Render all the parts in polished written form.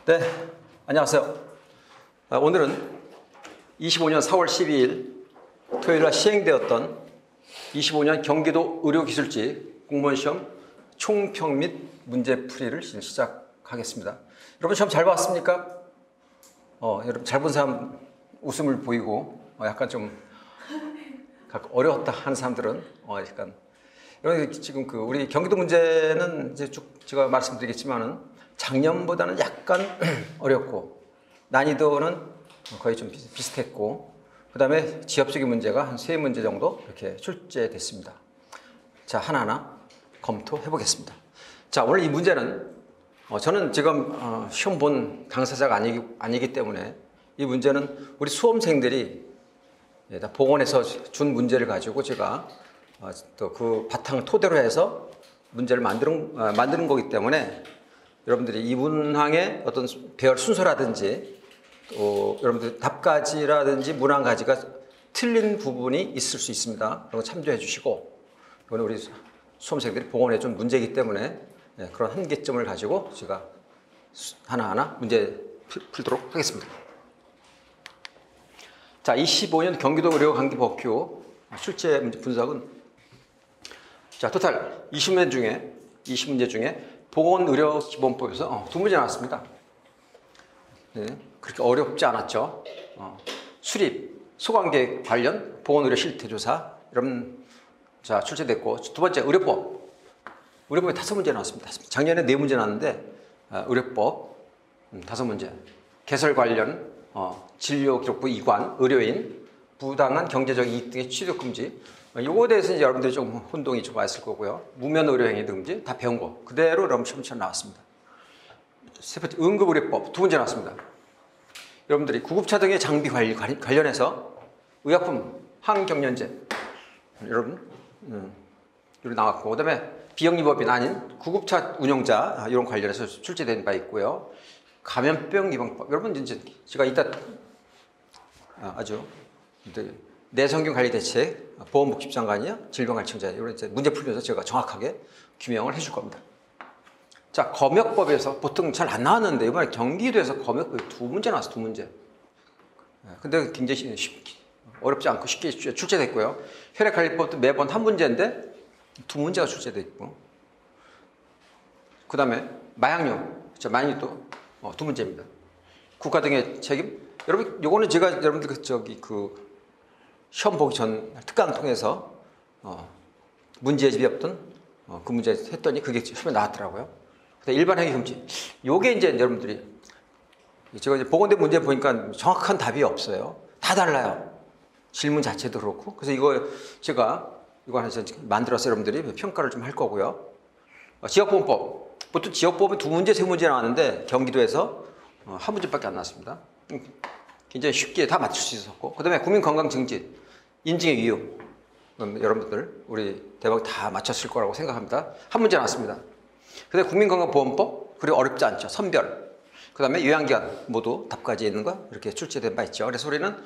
네, 안녕하세요. 오늘은 25년 4월 12일 토요일날 시행되었던 25년 경기도 의료기술직 공무원시험 총평 및 문제풀이를 시작하겠습니다. 여러분 시험 잘 봤습니까? 여러분 잘 본 사람 웃음을 보이고 약간 좀 어려웠다 하는 사람들은 약간 여러분 지금 우리 경기도 문제는 이제 쭉 제가 말씀드리겠지만은 작년보다는 약간 어렵고 난이도는 거의 좀 비슷했고 그 다음에 지역적인 문제가 한 3문제 정도 이렇게 출제됐습니다. 자, 하나하나 검토해 보겠습니다. 자, 오늘 이 문제는 저는 지금 시험 본 당사자가 아니기 때문에 이 문제는 우리 수험생들이 다 복원해서 준 문제를 가지고 제가 또 그 바탕을 토대로 해서 문제를 만드는 거기 때문에 여러분들이 이 문항의 어떤 배열 순서라든지 또 여러분들 답가지라든지 문항가지가 틀린 부분이 있을 수 있습니다. 그런 거 참조해 주시고 이건 우리 수험생들이 복원해 준 문제이기 때문에 그런 한계점을 가지고 제가 하나하나 문제 풀도록 하겠습니다. 자, 25년 경기도 의료관계 법규 출제 문제 분석은 자, 토탈 20문제 중에 보건의료기본법에서 2문제 나왔습니다. 네, 그렇게 어렵지 않았죠. 수립, 소관계 관련 보건의료 실태조사 이런 자 출제됐고 두 번째 의료법에 5문제 나왔습니다. 작년에 4문제 나왔는데 의료법 5문제 개설 관련 진료기록부 이관, 의료인, 부당한 경제적 이익 등의 취득 금지 요거에 대해서 이제 여러분들이 좀 혼동이 좀 있을 거고요. 무면 의료행위 금지 다 배운 거 그대로 여러분 시험처럼 나왔습니다. 세 번째 응급의료법 2문제 나왔습니다. 여러분들이 구급차 등의 장비 관련해서 의약품 항경련제 여러분 여기 나왔고 그다음에 비영리법인 아닌 구급차 운영자 이런 관련해서 출제된 바 있고요. 감염병 예방법 여러분 이제 제가 이따 아주 내성균 관리 대책 보건복지장관이요 질병관리청장 이런 이제 문제 풀면서 제가 정확하게 규명을 해줄 겁니다. 자, 검역법에서 보통 잘 안 나왔는데 이번에 경기도에서 검역법 2문제 나왔어 2문제. 근데 굉장히 어렵지 않고 쉽게 출제됐고요. 혈액관리법도 매번 1문제인데 2문제가 출제됐고 그 다음에 마약류 마약류도 2문제입니다. 국가 등의 책임 여러분 요거는 제가 여러분들 시험 보기 전 특강 통해서 문제집이 없던 그 문제 했더니 그게 시험에 나왔더라고요. 일반 행위 금지. 요게 이제 여러분들이 제가 이제 보건대 문제 보니까 정확한 답이 없어요. 다 달라요. 질문 자체도 그렇고. 그래서 이거 제가 이거 하나 만들어서 여러분들이 평가를 좀 할 거고요. 지역보험법. 보통 지역보험은 2문제, 3문제 나왔는데 경기도에서 1문제밖에 안 나왔습니다. 굉장히 쉽게 다 맞출 수 있었고. 그 다음에 국민건강증진. 인증의 이유 여러분들 우리 대박 다 맞췄을 거라고 생각합니다. 1문제 나왔습니다. 그다음에 국민건강보험법 그리고 어렵지 않죠. 선별 그 다음에 요양기관 모두 답까지 있는 거 이렇게 출제된 바 있죠. 그래서 우리는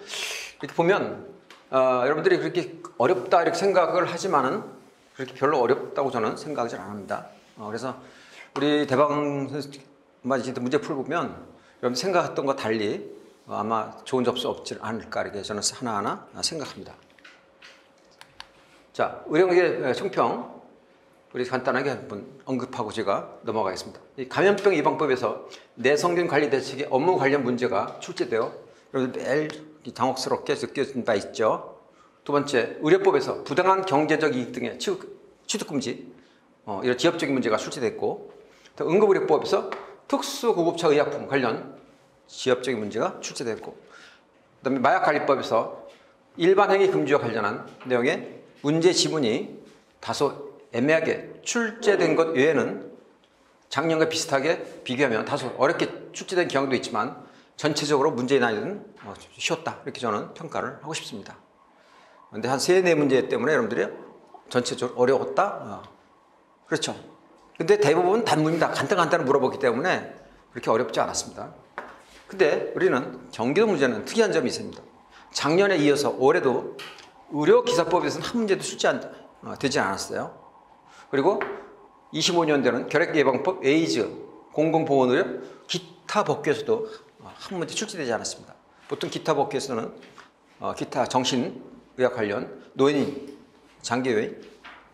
이렇게 보면 여러분들이 그렇게 어렵다 이렇게 생각을 하지만은 그렇게 별로 어렵다고 저는 생각을 잘 안 합니다. 그래서 우리 대방 문제 풀보면 여러분 생각했던 거 달리 아마 좋은 접수 없지 않을까 이렇게 저는 하나하나 생각합니다. 자, 의료관계 총평 우리 간단하게 한번 언급하고 제가 넘어가겠습니다. 이 감염병 예방법에서 내성균 관리 대책의 업무 관련 문제가 출제되어 여러분들 매일 당혹스럽게 느껴진 바 있죠. 두 번째, 의료법에서 부당한 경제적 이익 등의 취득 금지 이런 지역적인 문제가 출제됐고 응급의료법에서 특수구급차 의약품 관련 지역적인 문제가 출제됐고 그다음에 마약관리법에서 일반 행위 금지와 관련한 내용의 문제 지문이 다소 애매하게 출제된 것 외에는 작년과 비슷하게 비교하면 다소 어렵게 출제된 경우도 있지만 전체적으로 문제의 난이도는 쉬웠다 이렇게 저는 평가를 하고 싶습니다. 그런데 한 3-4문제 때문에 여러분들이 전체적으로 어려웠다? 그렇죠. 근데 대부분 단문입니다. 간단히 물어보기 때문에 그렇게 어렵지 않았습니다. 근데 우리는 경기도 문제는 특이한 점이 있습니다. 작년에 이어서 올해도 의료기사법에서는 1문제도 출제되지 않았어요. 그리고 25년도는 결핵예방법, 에이즈, 공공보건의료, 기타 법규에서도 한 문제 출제되지 않았습니다. 보통 기타 법규에서는 기타 정신의학 관련 노인, 장기요인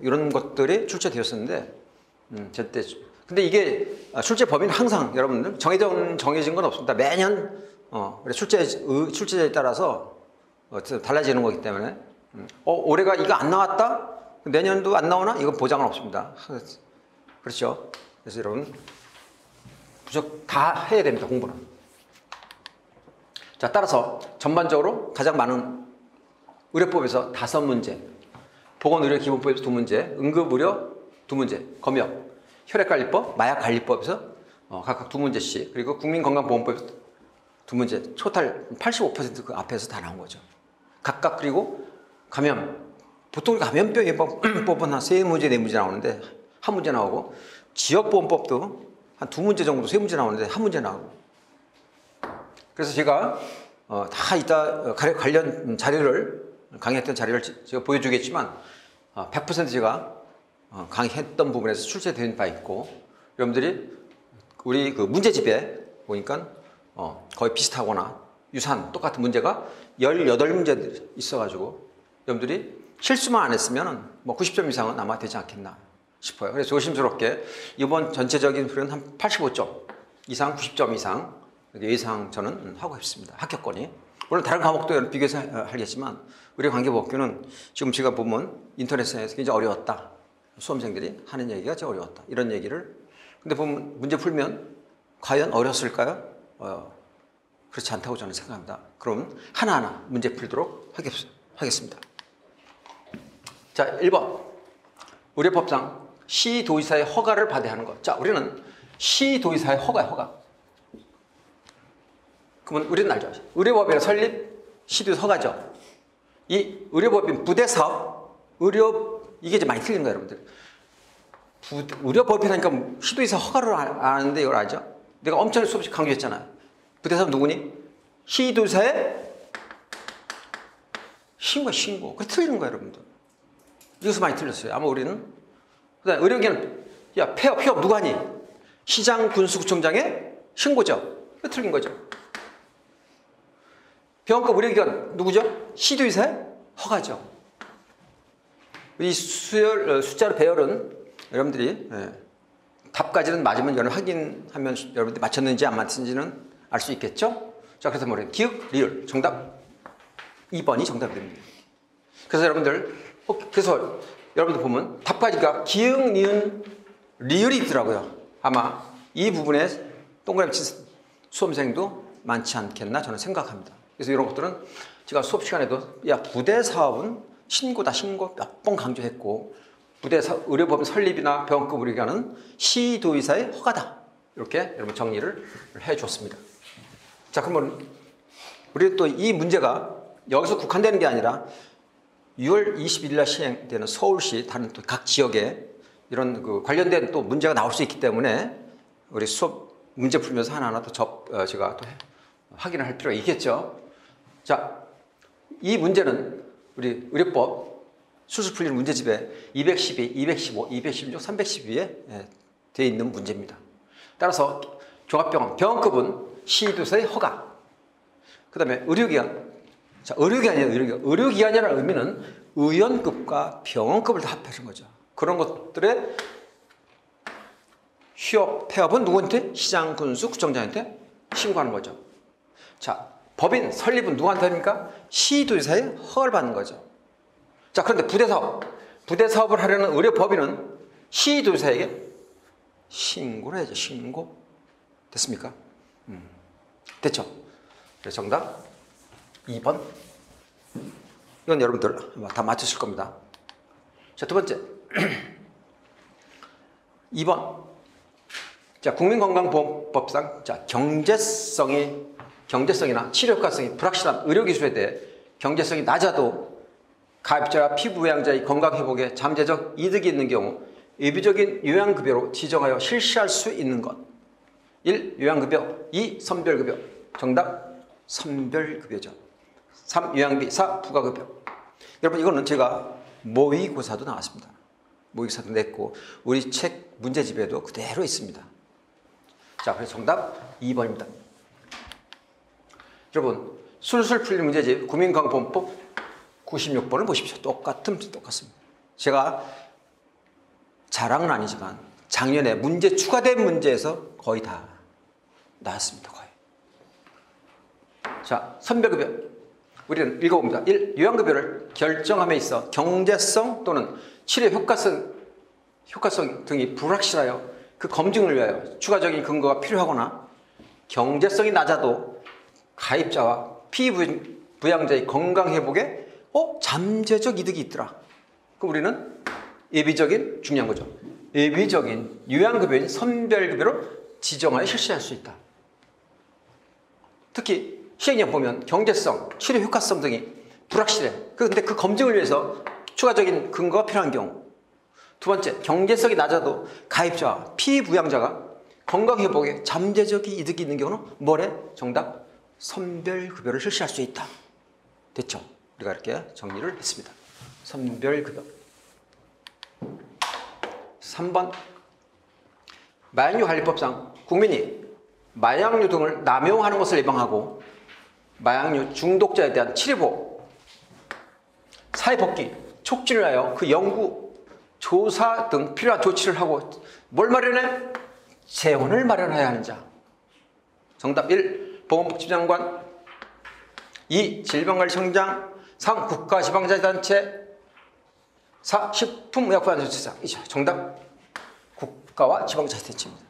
이런 것들이 출제되었었는데 절대 근데 이게 출제 범위는 항상 여러분들 정해진 건 없습니다. 매년 출제자에 따라서 달라지는 거기 때문에 올해가 이거 안 나왔다? 내년도 안 나오나? 이건 보장은 없습니다. 그렇죠? 그래서 여러분 무조건 다 해야 됩니다. 공부는. 자, 따라서 전반적으로 가장 많은 의료법에서 5문제, 보건의료기본법에서 2문제, 응급의료 2문제, 검역, 혈액관리법, 마약관리법에서 각각 2문제씩, 그리고 국민건강보험법에서 2문제, 토탈 85% 그 앞에서 다 나온 거죠. 각각. 그리고 감염, 보통 감염병법은 한 3문제, 4문제 나오는데 1문제 나오고, 지역보험법도 한 2문제 정도, 3문제 나오는데 1문제 나오고. 그래서 제가 다 이따 관련 자료를, 강의했던 자료를 제가 보여주겠지만 100% 제가 강의했던 부분에서 출제된 바 있고, 여러분들이 우리 그 문제집에 보니까 거의 비슷하거나 유사한 똑같은 문제가 18문제들이 있어가지고 여러분들이 실수만 안 했으면 뭐 90점 이상은 아마 되지 않겠나 싶어요. 그래서 조심스럽게 이번 전체적인 표현 한 85점 이상, 90점 이상 예상 저는 하고 싶습니다. 합격권이. 물론 다른 과목도 비교해서 하겠지만 우리 관계법규는 지금 제가 보면 인터넷상에서 굉장히 어려웠다. 수험생들이 하는 얘기가 진짜 어려웠다. 이런 얘기를. 근데 보면 문제 풀면 과연 어렸을까요? 그렇지 않다고 저는 생각합니다. 그럼 하나하나 문제 풀도록 하겠습니다. 자, 1번. 의료법상 시도의사의 허가를 받아야 하는 것. 자, 우리는 시도의사의 허가. 그러면 우리는 알죠. 의료법인의 설립, 시도의사 허가죠. 이 의료법인 부대사업, 이게 이제 많이 틀리는 거예요, 여러분들. 의료법인하니까 시도의사 허가를 아는데 이걸 알죠? 내가 엄청 수없이 강조했잖아요. 부대사업 누구니? 시도의사의 신고. 그게 틀리는 거예요, 여러분들. 여기서 많이 틀렸어요. 아마 우리는. 그다음에 의료계는, 야, 폐업 누가 하니? 시장, 군수, 구청장의 신고죠. 그게 틀린 거죠. 병원급 의료기관 누구죠? 시도의사의 허가죠. 이 숫자로 배열은 여러분들이 답까지는 맞으면 여러분 확인하면 여러분들이 맞췄는지 안 맞췄는지는 알 수 있겠죠? 자, 그래서 뭐래요? 기역, 리을. 정답 2번이 정답이 됩니다. 그래서 여러분들 보면 답까지가 기역, 니은, 리을이 있더라고요. 아마 이 부분에 동그라미 친 수험생도 많지 않겠나 저는 생각합니다. 그래서 이런 것들은 제가 수업 시간에도 부대 사업은 신고다, 신고 몇 번 강조했고, 의료법인 설립이나 병원급 의료기관은 시도의사의 허가다. 이렇게 여러분 정리를 해줬습니다. 자, 그러면 우리 또 이 문제가 여기서 국한되는 게 아니라 6월 20일 날 시행되는 서울시 다른 또 각 지역에 이런 그 관련된 또 문제가 나올 수 있기 때문에 우리 수업 문제 풀면서 하나하나 또 제가 또 확인을 할 필요가 있겠죠. 자, 이 문제는 우리 의료법 수술 풀리는 문제집에 212, 215, 216, 312에 되어 있는 문제입니다. 따라서 종합병원, 병원급은 시도의사의 허가. 그 다음에 의료기관. 자, 의료기관이라는 의미는 의원급과 병원급을 다 합해준 거죠. 그런 것들의 폐업은 누구한테? 시장, 군수, 구청장한테 신고하는 거죠. 자, 법인 설립은 누구한테 합니까? 시도의사의 허가를 받는 거죠. 자, 그런데 부대사업을 하려는 의료법인은 시도의사에게 신고를 해야죠. 신고. 됐습니까? 됐죠? 그래서 정답 2번. 이건 여러분들 다 맞추실 겁니다. 자, 두 번째. 2번. 자, 국민건강보험법상 경제성이나 치료 효과성이 불확실한 의료기술에 대해 경제성이 낮아도 가입자와 피부양자의 건강회복에 잠재적 이득이 있는 경우 예비적인 요양급여로 지정하여 실시할 수 있는 것. 1. 요양급여. 2. 선별급여. 정답 선별급여죠. 3. 요양비. 4. 부가급여. 여러분, 이거는 제가 모의고사도 나왔습니다. 모의고사도 냈고 우리 책 문제집에도 그대로 있습니다. 자, 그래서 정답 2번입니다. 여러분, 술술 풀릴 문제집 국민강법법 96번을 보십시오. 똑같습니다. 제가 자랑은 아니지만 작년에 문제 추가된 문제에서 거의 다 나왔습니다. 거의. 자, 선별급여. 우리는 읽어봅니다. 1. 요양급여를 결정함에 있어 경제성 또는 치료 효과성 등이 불확실하여 그 검증을 위하여 추가적인 근거가 필요하거나 경제성이 낮아도 가입자와 피부양자의 건강회복에 잠재적 이득이 있더라. 그럼 우리는 예비적인, 중요한 거죠. 예비적인 요양급여인 선별급여로 지정하여 실시할 수 있다. 특히 시행령 보면 경제성, 치료 효과성 등이 불확실해. 그런데 그 검증을 위해서 추가적인 근거가 필요한 경우. 두 번째, 경제성이 낮아도 가입자와 피부양자가 건강회복에 잠재적 이득이 있는 경우는 뭐래? 정답, 선별급여를 실시할 수 있다. 됐죠? 우리가 이렇게 정리를 했습니다. 선별급여. 3번, 마약류관리법상 국민이 마약류 등을 남용하는 것을 예방하고 마약류 중독자에 대한 치료보, 사회복귀, 촉진을 하여 그 연구, 조사 등 필요한 조치를 하고 뭘 마련해? 재원을 마련해야 하는 자. 정답 1. 보건복지장관. 2. 질병관리청장. 3. 국가지방자치단체. 4. 식품의약품안전처장. 정답 국가와 지방자치단체입니다.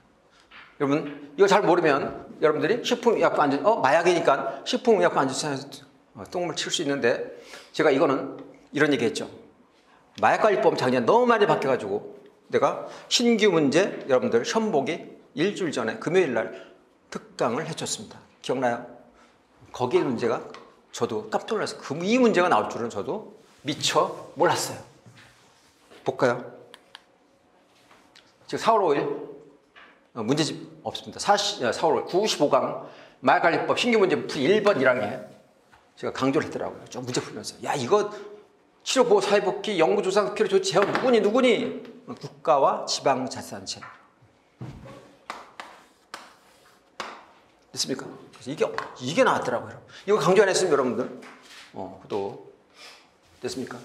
여러분 이거 잘 모르면 여러분들이 식품의약품안전 마약이니까 식품의약품안전처장에서 똥을 칠 수 있는데 제가 이거는 이런 얘기했죠. 마약관리법 작년에 너무 많이 바뀌어가지고 내가 신규 문제 여러분들 시험 보기 일주일 전에 금요일날 특강을 해줬습니다. 기억나요? 거기에 문제가 저도 깜짝 놀랐어요. 이 문제가 나올 줄은 저도 미처 몰랐어요. 볼까요? 지금 4월 5일 문제집 없습니다. 4월 95강 마약관리법 신규 문제 1번 1항에 제가 강조를 했더라고요. 좀 문제 풀면서 야 이거 치료보호 사회복귀 연구조사 필요 조치 재원 누구니? 국가와 지방자치단체. 됐습니까? 그래서 이게 나왔더라고요. 이거 강조 안 했으면 여러분들 또 됐습니까?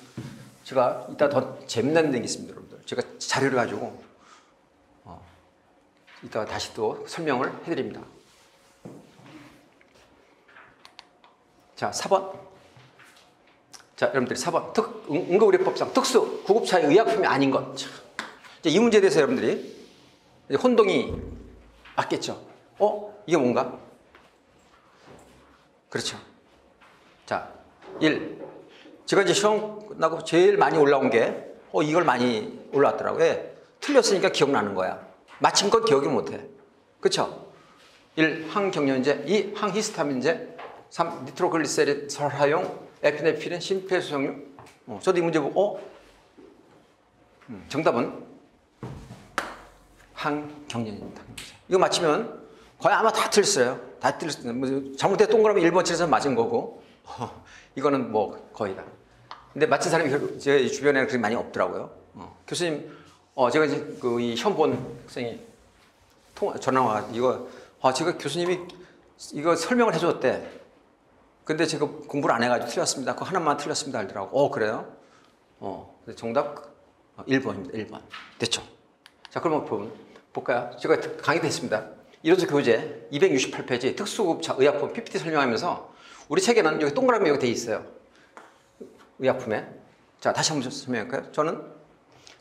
제가 이따 더 재미난 얘기 있습니다, 여러분들. 제가 자료를 가지고 이따 다시 또 설명을 해드립니다. 자, 4번. 자, 여러분들이 4번. 응급의료법상 특수 구급차의 의약품이 아닌 것. 이제 이 문제에 대해서 여러분들이 혼동이 맞겠죠? 이게 뭔가? 그렇죠. 자, 1. 제가 이제 시험 끝나고 제일 많이 올라온 게, 이걸 많이 올라왔더라고요. 왜? 틀렸으니까 기억나는 거야. 맞힌 건 기억을 못해. 그렇죠? 1. 항경련제, 2. 항히스타민제, 3. 니트로글리세린 설화용, 에피네프린, 심폐소생류. 저도 이 문제 보고, 정답은 항경련입니다. 이거 맞히면 거의 아마 다 틀렸어요. 다 틀렸어요. 뭐 잘못해 동그라미 1번 칠해서 맞은 거고, 이거는 뭐 거의 다. 근데 맞힌 사람이 제 주변에는 그렇게 많이 없더라고요. 교수님, 제가 이제 이 시험 본 학생이 전화 와, 제가 교수님이 이거 설명을 해줬대. 근데 제가 공부를 안 해가지고 틀렸습니다. 그거 하나만 틀렸습니다. 알더라고. 그래요? 정답 1번입니다. 1번. 됐죠? 자, 그러면 볼까요? 제가 강의도 했습니다. 이론서 교재 268페이지 특수급차 의약품 PPT 설명하면서 우리 책에는 여기 동그라미 여기 돼 있어요. 의약품에. 자, 다시 한번 설명할까요?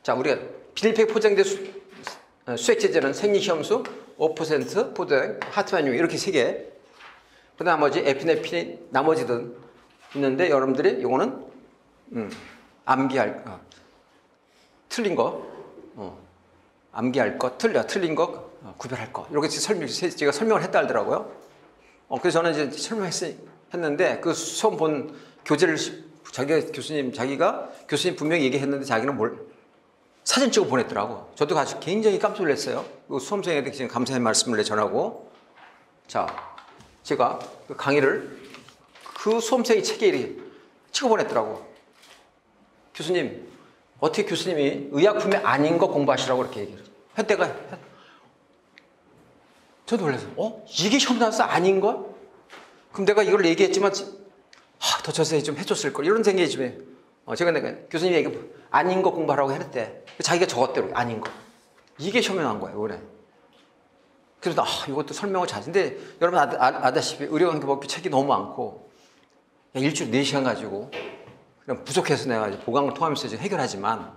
자, 우리가 비닐팩 포장된 수액제제는 생리시험수 5% 포도당, 하트만유 이렇게 3개. 그 나머지 에피네프린 나머지도 있는데 여러분들이 이거는 암기할 틀린 거 암기할 거 틀린 거 구별할 거 이렇게 제가 설명을 했다 하더라고요. 그래서 저는 이제 설명했는데 그 수험 본 교재를 자기가 교수님 분명히 얘기했는데 자기는 사진 찍어 보냈더라고. 저도 굉장히 깜짝 놀랐어요. 그 수험생에게 지금 감사의 말씀을 전하고 자. 제가 그 강의를 그 수험생이 책에 이렇게 찍어 보냈더라고. 교수님, 어떻게 교수님이 의약품이 아닌 거 공부하시라고 이렇게 얘기를 했대가. 저도 놀라서 이게 시험 나왔어? 아닌가? 그럼 내가 이걸 얘기했지만 더 자세히 좀 해줬을 걸 이런 생각이 좀 해요. 제가 내가 교수님에게 아닌 거 공부하라고 했대. 자기가 적었대로 아닌 거. 이게 시험에 나온 거예요. 그래. 그래서 이것도 설명을 잘했는데 여러분 아다시피 의료관계법규 책이 너무 많고 일주일 4시간 가지고 그냥 부족해서 내가 이제 보강을 통하면서 이제 해결하지만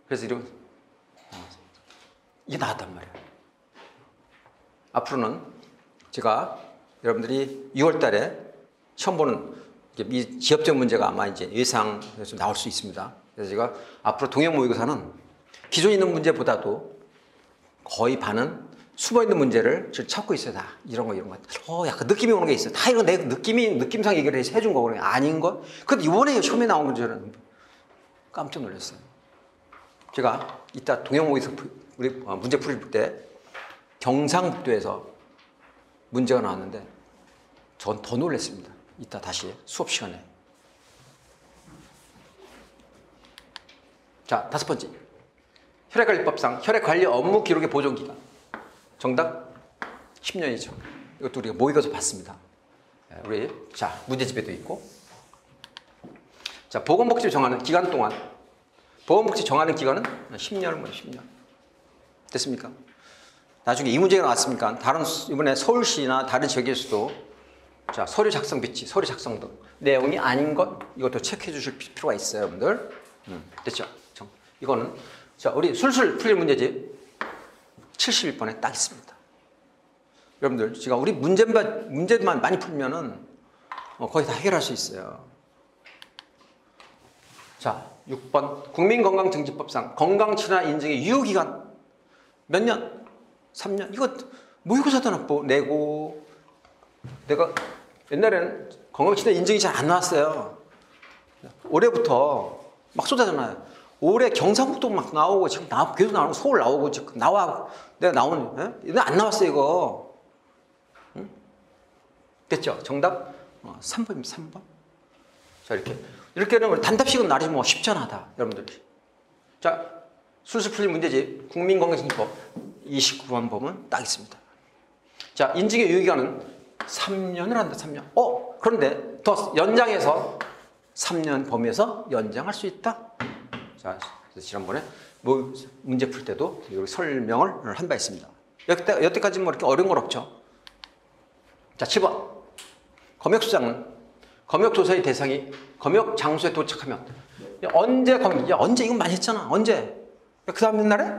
그래서 이게 나왔단 말이에요. 앞으로는 제가 여러분들이 6월 달에 처음 보는 이 지엽적 문제가 아마 이제 예상에서 나올 수 있습니다. 그래서 제가 앞으로 동형 모의고사는 기존에 있는 문제보다도 거의 반은 숨어있는 문제를 찾고 있어요. 다 이런 거 약간 느낌이 오는 게 있어요. 다 이거 내 느낌상 얘기를 해준 거거든요. 아닌 거. 근데 이번에 처음에 나온 문제는 깜짝 놀랐어요. 제가 이따 동형 모의고사 우리 문제 풀 때 경상북도에서 문제가 나왔는데 전 더 놀랐습니다. 이따 다시 수업 시간에. 자, 5번째. 혈액관리법상 혈액관리 업무 기록의 보존기간. 정답 10년이죠. 이것도 우리가 모의고사 봤습니다. 우리 자 문제집에도 있고. 자, 보건복지 정하는 기간 동안 보건복지 정하는 기간은 10년을 10년. 됐습니까? 나중에 이 문제가 나왔으니까 다른 이번에 서울시나 다른 지역에서도 자 서류 작성 비치, 서류 작성 등 내용이 아닌 것 이것도 체크해 주실 필요가 있어요, 여러분들. 됐죠? 이거는 자 우리 술술 풀릴 문제집 71번에 딱 있습니다. 여러분들 제가 우리 문제만 많이 풀면은 거의 다 해결할 수 있어요. 자 6번 국민건강증진법상 건강치료나 인증의 유효기간 몇 년? 3년. 이거 모의고사도 내고 내가 옛날에는 건강치료 인증이 잘 안 나왔어요. 올해부터 막 쏟아잖아요. 올해 경상북도 막 나오고 지금 계속 나오고 서울 나오고 지금 내가 나오는 이거 안 나왔어요 이거. 응? 됐죠? 정답 3번입니다. 3번. 자 이렇게는 단답식은 나름 뭐 쉽잖아 다 여러분들. 자 술술 풀린 문제집 국민건강증진법 29번 보면 딱 있습니다. 자 인증의 유효기간은 3년을 한다. 3년. 그런데 더 연장해서 3년 범위에서 연장할 수 있다. 자, 그래서 지난번에 뭐 문제 풀 때도 여기 설명을 한 바 있습니다. 여태까지 뭐 이렇게 어려운 건 없죠. 자, 7번. 검역수장은 검역조사의 대상이 검역 장소에 도착하면 언제 언제 이건 많이 했잖아. 언제? 그 다음 날에?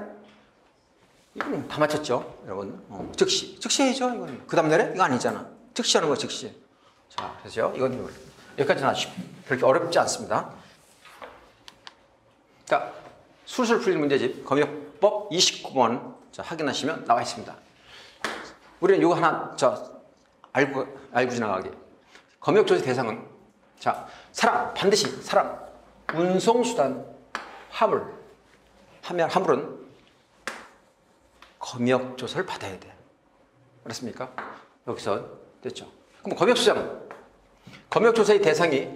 이건 다 맞췄죠, 여러분. 즉시 해야죠. 이건 그 다음 날에 이거 아니잖아. 즉시 하는 거 즉시. 자, 그래서요. 이건 여기까지는 그렇게 어렵지 않습니다. 자, 술술 풀릴 문제집 검역법 29번 자, 확인하시면 나와 있습니다. 우리는 이거 하나 알고 지나가게. 검역조사 대상은 자 반드시 사람, 운송수단, 화물은 검역조사를 받아야 돼. 알았습니까? 여기서 됐죠. 그럼 검역조사의 대상이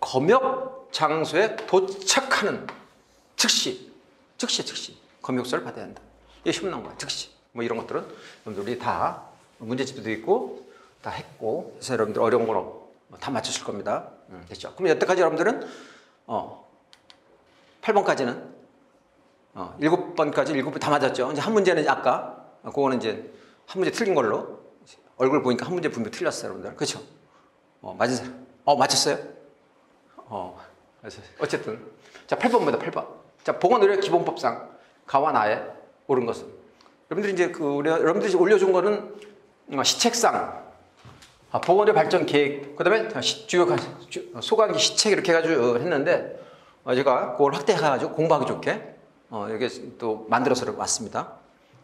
검역 장소에 도착하는 즉시 검역조사를 받아야 한다. 이게 쉽은 나온 거야. 즉시. 뭐 이런 것들은 여러분들이 다 문제집도 있고 다 했고 그래서 여러분들 어려운 건 다 맞추실 겁니다. 됐죠. 그럼 여태까지 여러분들은 8번까지는 7번까지 다 맞았죠. 이제 한 문제는 아까 그거는 이제 한 문제 틀린 걸로 얼굴 보니까 한 문제 분명 틀렸어요, 여러분들. 그렇죠? 맞은 사람. 맞췄어요? 어쨌든 자 8번입니다. 8번. 자 보건의료기본법상 가와 나에 옳은 것은 여러분들이 이제 여러분들이 올려준 거는 시책상 보건의료 발전 계획 그다음에 주요 소관기 시책 이렇게 해가지고 했는데 제가 그걸 확대해가지고 공부하기 좋게 여기 또 만들어서 왔습니다.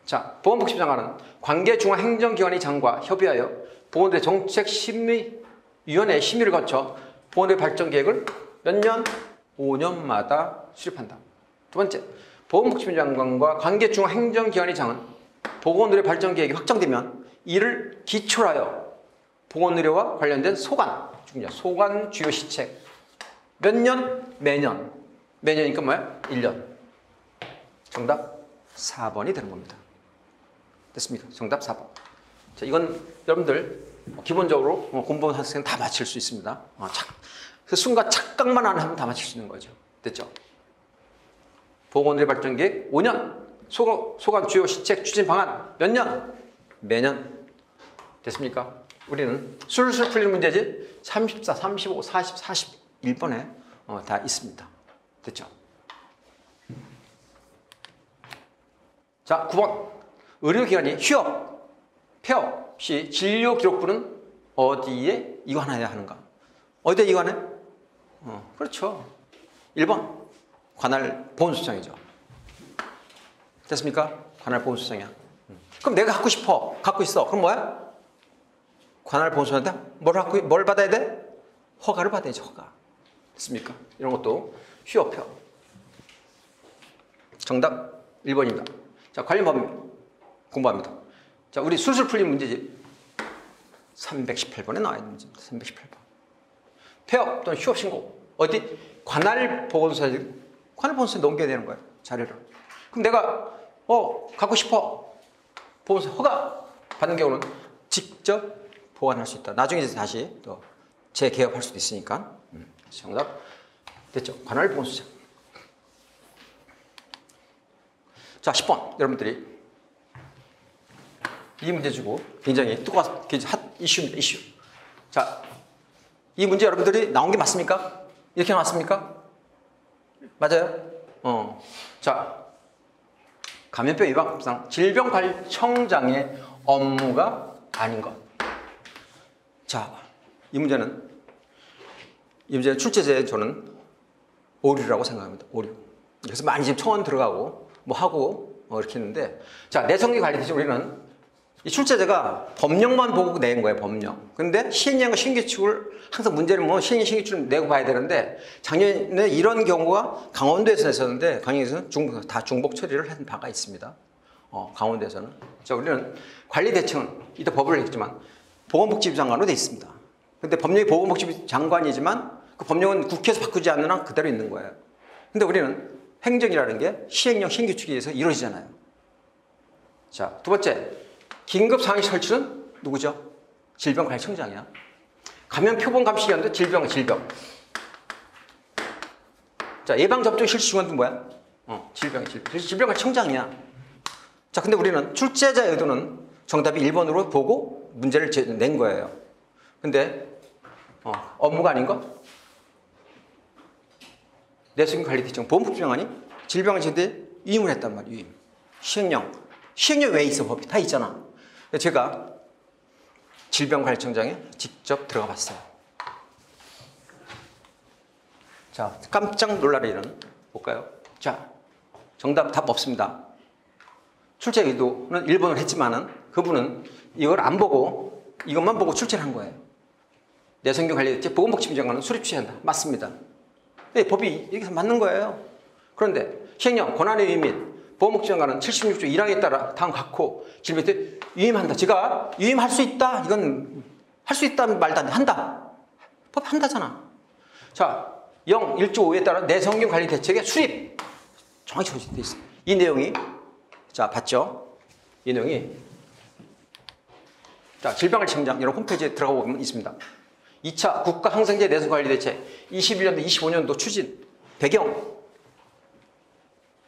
자, 보건복지부장관은 관계중앙행정기관의 장과 협의하여 보건의료 정책심의위원회 심의를 거쳐 보건의료 발전계획을 몇 년? 5년마다 수립한다. 두 번째, 보건복지부 장관과 관계중앙행정기관의 장은 보건의료 발전계획이 확정되면 이를 기초로 하여 보건의료와 관련된 소관 주요 시책 몇 년? 매년이니까 뭐야? 1년. 정답 4번이 되는 겁니다. 됐습니까? 정답 4번. 자, 이건 여러분들 기본적으로 공부한 학생은 다 맞힐 수 있습니다. 그 순간 착각만 안 하면 다 맞힐 수 있는 거죠. 됐죠? 보건의료 발전 계획 5년, 소관 주요 시책 추진 방안 몇 년? 매년. 됐습니까? 우리는 술술 풀리는 문제지 34, 35, 40, 41번에 다 있습니다. 됐죠? 자, 9번. 의료기관이 휴업, 폐업 시 진료 기록부는 어디에 이관해야 하는가? 어디에 이관해? 그렇죠. 1번. 관할 보건소장이죠. 됐습니까? 관할 보건소장이야. 그럼 내가 갖고 싶어. 갖고 있어. 그럼 뭐야? 관할 보건소장한테 뭘 받아야 돼? 허가를 받아야지, 허가. 됐습니까? 이런 것도 휴업, 폐업. 정답 1번입니다. 자, 관련 법률 공부합니다. 자, 우리 술술 풀린 문제집 318번에 나와 있는 문제입니다. 318번. 폐업 또는 휴업 신고. 어디? 관할 보건소에 넘겨야 되는 거예요. 자료를. 그럼 내가 갖고 싶어. 보건소 허가 받는 경우는 직접 보관할 수 있다. 나중에 이제 다시 또 재개업할 수도 있으니까. 정답 됐죠. 관할 보건소장. 자, 10번. 여러분들이 이 문제 주고 굉장히 뜨거운 핫 이슈입니다. 이슈. 자, 이 문제 여러분들이 나온 게 맞습니까? 이렇게 나왔습니까? 맞아요? 자, 감염병 예방법상 질병관리청장의 업무가 아닌 것. 자, 이 문제는 출제자의 저는 오류라고 생각합니다. 오류. 그래서 많이 지금 청원 들어가고 뭐 하고 이렇게 했는데, 자, 내성기 관리 대신 우리는 이 출제자가 법령만 보고 낸 거예요, 법령. 근데 시행령과 신규칙을 항상 문제는 뭐 시행령 신규칙을 내고 봐야 되는데, 작년에 이런 경우가 강원도에서 있었는데, 강원도에서는 다 중복 처리를 한 바가 있습니다. 강원도에서는. 자, 우리는 관리 대책은 이따 법을 했지만 보건복지부 장관으로 돼 있습니다. 근데 법령이 보건복지부 장관이지만 그 법령은 국회에서 바꾸지 않는 한 그대로 있는 거예요. 근데 우리는 행정이라는 게 시행령 신규칙에 의해서 이루어지잖아요. 자, 두 번째. 긴급 상황 설치는 누구죠? 질병관리청장이야. 감염 표본 감시기관도 질병. 자, 예방접종 실시기관도 뭐야? 질병. 질병관리청장이야. 자, 근데 우리는 출제자 의도는 정답이 1번으로 보고 문제를 낸 거예요. 근데 업무가 아닌 거? 내성관리대책 보건복지장관이 질병관리청장에 위임을 했단 말이에요. 위임. 시행령 왜 있어? 법이 다 있잖아. 제가 질병관리청장에 직접 들어가 봤어요. 자, 깜짝 놀랄 일은 볼까요? 자, 정답 답 없습니다. 출제 의도는 1번을 했지만은 그분은 이걸 안 보고 이것만 보고 출제를 한 거예요. 내성균관리대책 보건복지부 장관은 수립 취한다. 맞습니다. 네, 법이 여기서 맞는 거예요. 그런데 시행령 권한의 위임 및 보건복지부 장관은 76조 1항에 따라 다음 갖고 질병에 위임한다. 제가 위임할 수 있다. 이건 할 수 있다는 말도 안 돼. 한다. 법 한다잖아. 자, 1조 5에 따라 내성균 관리 대책의 수립. 정확히 정해져 있어요. 이 내용이 자, 봤죠? 이 내용이 자, 질병관리청장 여러분 홈페이지에 들어가 보면 있습니다. 2차 국가 항생제 내성 관리 대책 21년도 25년도 추진 배경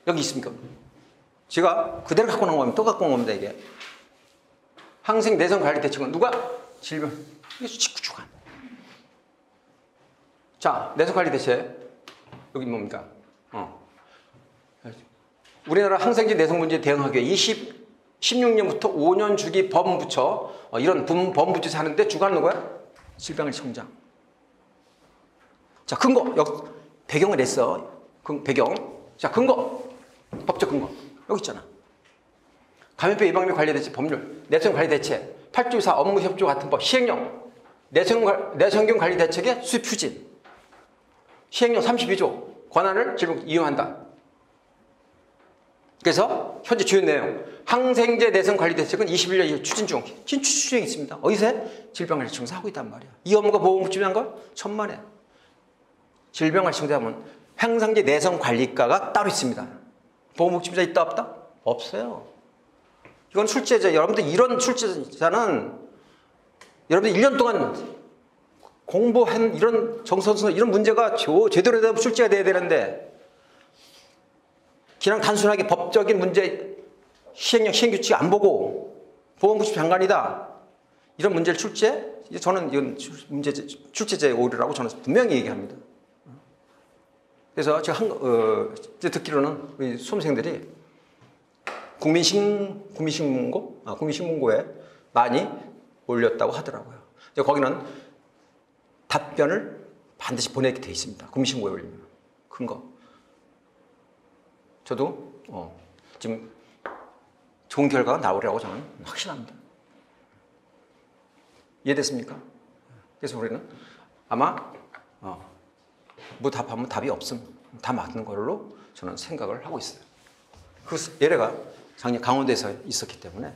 여기 있습니까? 제가 그대로 갖고 나온 겁니다. 또 갖고 온 겁니다, 이게. 항생 내성 관리 대책은 누가? 질병. 이게 직구주관. 자, 내성 관리 대책. 여기 뭡니까? 우리나라 항생제 내성 문제에 대응하기 위해 16년부터 5년 주기 범부처, 이런 범부처에서 하는데 주관은 누구야? 질병관리청장. 자, 근거. 배경을 냈어. 배경. 자, 근거. 법적 근거. 여기 있잖아. 감염병 예방 및 관리 대책 법률, 내성 관리 대책, 8조 4 업무 협조 같은 법, 시행령, 내성균 관리 대책의 수립 추진, 시행령 32조 권한을 질병 이용한다. 그래서 현재 주요 내용, 항생제 내성 관리 대책은 21년 이후 추진 중, 추진 중에 있습니다. 어디서 해? 질병관리청에서 하고 있단 말이야. 이 업무가 보건복지부 장관 천만에. 질병관리청에 하면 항생제 내성 관리과가 따로 있습니다. 보건복지부자 있다 없다? 없어요. 이건 출제자, 여러분들 이런 출제자는 여러분들 1년 동안 공부한 이런 정선수 이런 문제가 제대로 되면 출제가 돼야 되는데 그냥 단순하게 법적인 문제 시행령 시행규칙 안 보고 보건복지 장관이다 이런 문제를 출제? 저는 이건 출제자의 오류라고 저는 분명히 얘기합니다. 그래서 제가 듣기로는 우리 수험생들이 국민신문고에 많이 올렸다고 하더라고요. 거기는 답변을 반드시 보내게 돼 있습니다. 국민신고에 올리면. 근거. 저도 지금 좋은 결과가 나오리라고 저는 확신합니다. 이해됐습니까? 그래서 우리는 아마 답하면 답이 없음. 다 맞는 걸로 저는 생각을 하고 있어요. 그 예례가 작년 강원도에서 있었기 때문에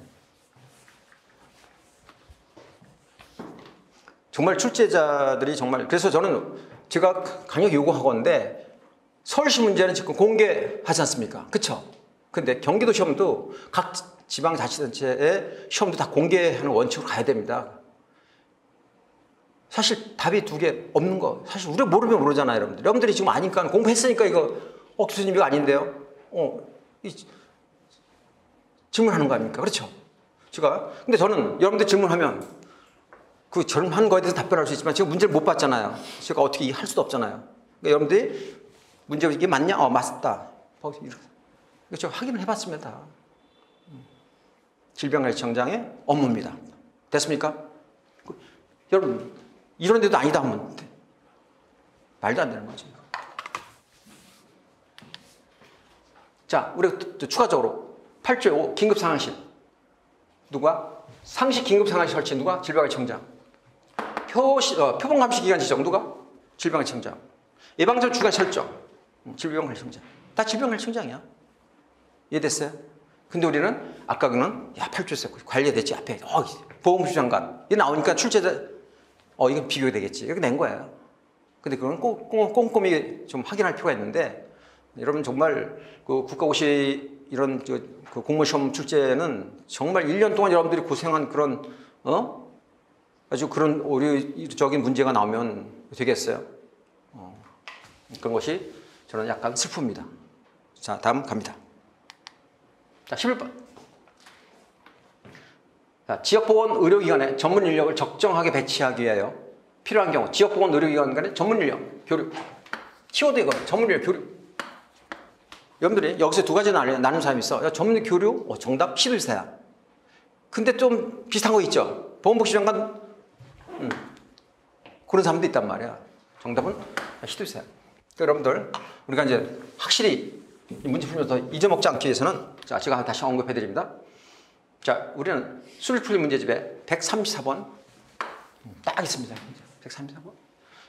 정말 출제자들이 정말 그래서 저는 제가 강력히 요구하건데 서울시 문제는 지금 공개하지 않습니까? 그렇죠? 근데 경기도 시험도 각 지방자치단체의 시험도 다 공개하는 원칙으로 가야 됩니다. 사실 답이 두 개 없는 거 사실 우리가 모르면 모르잖아요, 여러분들. 여러분들이 지금 아니까 공부했으니까 이거 교수님 이거 아닌데요? 질문하는 거 아닙니까? 그렇죠? 근데 저는 여러분들 질문하면 그 질문한 거에 대해서 답변할 수 있지만 지금 문제를 못 봤잖아요. 제가 어떻게 할 수도 없잖아요. 그러니까 여러분들이 문제가 이게 맞냐? 맞다. 그렇죠? 확인을 해봤습니다. 질병관리청장의 업무입니다. 됐습니까? 여러분 이런 데도 아니다 하면 말도 안 되는 거죠. 자, 우리가 또 추가적으로 8조의 5 긴급상황실 누가? 상시 긴급상황실 설치 누가? 질병관리청장. 표본감시기간 지정 누가? 질병관리청장. 예방접종 주간 설정 질병관리청장. 다 질병관리청장이야. 이해됐어요? 근데 우리는 아까는 8조에서 관리됐지 앞에 보건복지 장관 이게 나오니까 출제자 이건 비교가 되겠지 이렇게 낸 거예요. 근데 그건 꼼꼼히 좀 확인할 필요가 있는데 여러분 정말 그 국가고시 이런 그 공무원 시험 출제는 정말 1년 동안 여러분들이 고생한 그런 아주 그런 오류적인 문제가 나오면 되겠어요. 그런 것이 저는 약간 슬픕니다. 자, 다음 갑니다. 자, 11번. 자, 지역보건 의료기관에 전문 인력을 적정하게 배치하기 위하여 필요한 경우 지역보건 의료기관 간의 전문 인력 교류. 키워드 이거 전문 인력 교류. 여러분들이 여기서 두 가지 나눈 사람이 있어. 전문 교류 정답 시도지사야. 근데 좀 비슷한 거 있죠. 보건복지 장관 그런 사람도 있단 말이야. 정답은 시도지사야. 여러분들 우리가 이제 확실히 문제 풀면서 잊어먹지 않기 위해서는 자, 제가 다시 언급해 드립니다. 자, 우리는 수리풀이 문제집에 134번 딱 있습니다. 134번.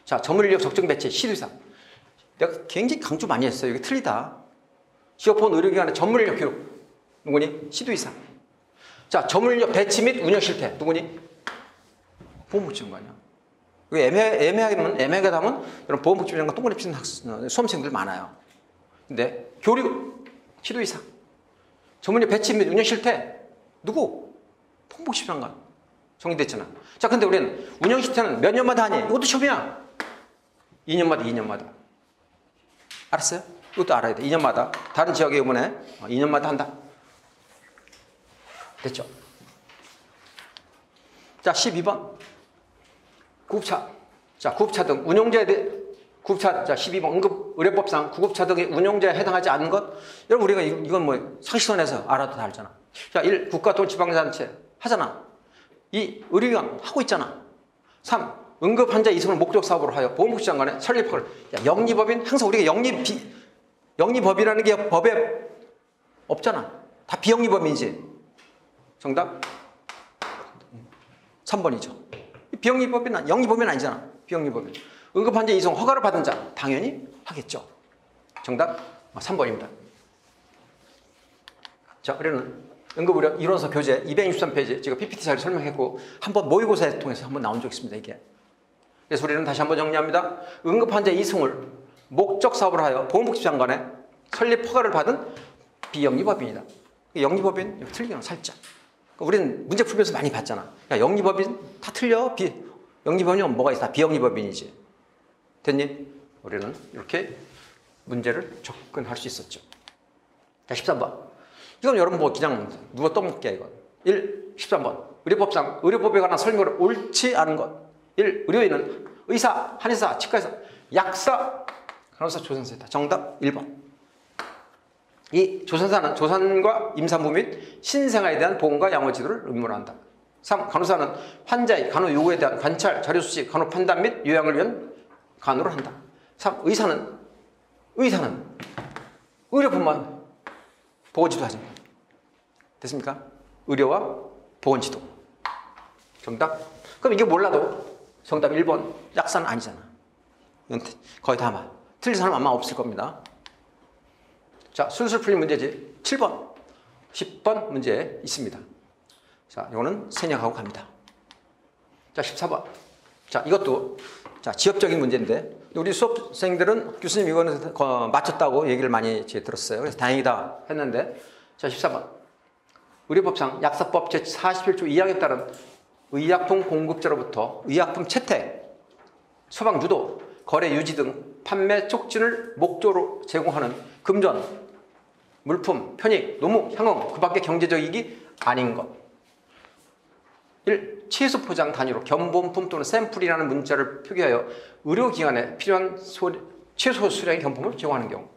자, 전문인력 적정 배치 시도지사. 내가 굉장히 강조 많이 했어요. 이게 틀리다. 지역보건 의료기관의 전문인력 교육 누구니? 시도지사. 자, 전문인력 배치 및 운영 실태 누구니? 보건복지 장관이야. 애매하게 하면 이런 보건복지 장관 동그라미 치는 수험생들 많아요. 근데 교류 시도지사. 전문인력 배치 및 운영 실태 누구? 보건복지 장관. 정리됐잖아. 자, 근데 우리는 운영 실태는 몇 년마다 하니? 이것도 시험이야. 2년마다. 알았어요? 이것도 알아야 돼. 2년마다. 다른 지역의 경우는 2년마다 한다. 됐죠? 자, 12번. 구급차. 자, 구급차 등 운영자에 대해 구급차. 자, 12번. 응급의료법상 구급차 등의 운영자에 해당하지 않는 것. 여러분, 우리가 이건 뭐 상식선에서 알아도 다 알잖아. 자, 1. 국가 또는 지방자치단체 하잖아. 2. 의료기관 하고 있잖아. 3. 응급환자 이송을 목적 사업으로 하여 보건복지 장관의 설립을. 영리법인 항상 우리가 영리법이라는 게 법에 없잖아. 다 비영리법이지. 정답 3번이죠. 비영리법은 영리법은 아니잖아. 비영리법은. 응급환자 이송 허가를 받은 자 당연히 하겠죠. 정답 3번입니다. 자, 우리는 응급의료 이론서 교재 263페이지 제가 PPT 자료 설명했고 한번 모의고사에 통해서 한번 나온 적 있습니다. 이게. 그래서 우리는 다시 한번 정리합니다. 응급환자 이송을 목적 사업으로 하여 보건복지 장관의 설립 허가를 받은 비영리법인이다. 영리법인 틀리게는 살짝. 우리는 문제 풀면서 많이 봤잖아. 야, 영리법인 다 틀려. 영리법인은 뭐가 있어? 다 비영리법인이지. 됐니? 우리는 이렇게 문제를 접근할 수 있었죠. 자, 13번. 이건 여러분 뭐 그냥 누가 떠먹게 이건. 13번. 의료법상 의료법에 관한 설명을 옳지 않은 것. 1. 의료인은 의사, 한의사, 치과의사, 약사, 간호사, 조산사이다. 정답 1번. 2. 조산사는 조산과 임산부 및 신생아에 대한 보건과 양호 지도를 의무화한다. 3. 간호사는 환자의 간호 요구에 대한 관찰, 자료 수집, 간호 판단 및 요양을 위한 간호를 한다. 3. 의사는 의료법만 보건지도 하지. 됐습니까? 의료와 보건지도. 정답? 그럼 이게 몰라도 정답 1번. 약사는 아니잖아. 이건 거의 다 아마. 틀린 사람 아마 없을 겁니다. 자, 술술 풀린 문제지. 7번, 10번 문제 있습니다. 자, 이거는 생략하고 갑니다. 자, 14번. 자, 이것도 자, 지엽적인 문제인데 우리 수업생들은 교수님 이거는 맞췄다고 얘기를 많이 들었어요. 그래서 다행이다 했는데 자, 14번. 의료법상 약사법 제41조 2항에 따른 의약품 공급자로부터 의약품 채택, 처방 유도, 거래 유지 등 판매 촉진을 목적으로 제공하는 금전, 물품, 편익, 노무, 향응, 그 밖의 경제적이익이 아닌 것. 1. 최소 포장 단위로 견본품 또는 샘플이라는 문자를 표기하여 의료기관에 필요한 최소 수량의 견본품을 제공하는 경우.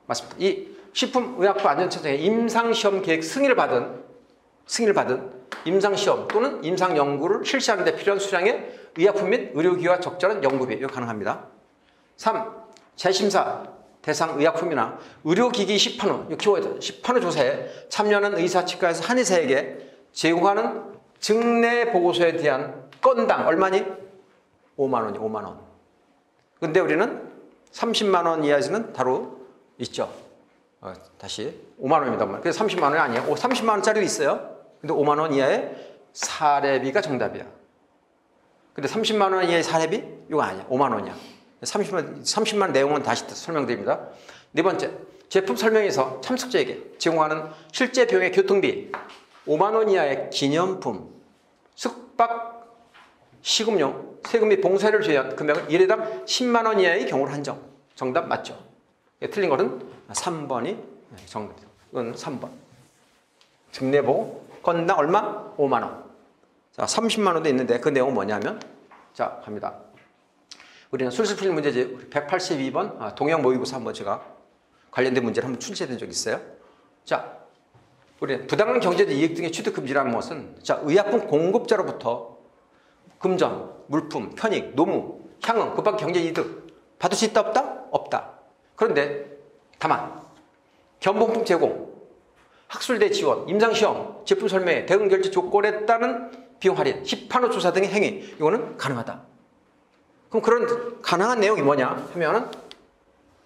맞습니다. 2. 식품의약품안전처장의 임상시험 계획 승인을 받은 임상시험 또는 임상연구를 실시하는 데 필요한 수량의 의약품 및 의료기와 적절한 연구비. 이거 가능합니다. 3. 재심사 대상 의약품이나 의료기기 시판후, 이거 키워드, 시판후 조사에 참여하는 의사, 치과에서 한의사에게 제공하는 증례 보고서에 대한 건당 얼마니? 5만 원이 5만 원. 근데 우리는 30만 원 이하에서는 다루 있죠. 다시 5만 원입니다. 그래서 30만 원이 아니에요. 30만 원짜리도 있어요. 근데 5만 원 이하의 사례비가 정답이야. 근데 30만 원 이하의 사례비? 이거 아니야. 5만 원이야. 30만 원 내용은 다시 설명드립니다. 네 번째, 제품 설명에서 참석자에게 제공하는 실제 비용의 교통비, 5만 원 이하의 기념품, 숙박, 식음료, 세금 및 봉사를 제외한 금액은 1회당 10만 원 이하의 경우를 한정. 정답 맞죠? 틀린 거는 3번이 정답입니다. 이건 3번. 증례보고 건당 얼마? 5만 원. 자, 30만 원도 있는데 그 내용은 뭐냐면 자, 갑니다. 우리는 술술 풀린 문제지. 182번 동양 모의고사 한번 제가 관련된 문제를 한번 출제된 적이 있어요. 자, 우리는 부당한 경제적 이익 등의 취득 금지라는 것은 자, 의약품 공급자로부터 금전, 물품, 편익, 노무, 향응, 그 밖의 경제 이득 받을 수 있다 없다? 없다. 그런데 다만 견본품 제공, 학술대 지원, 임상시험, 제품 설명회, 대응 결제 조건에 따른 비용 할인, 시판후 조사 등의 행위 이거는 가능하다. 그럼 그런 가능한 내용이 뭐냐 하면은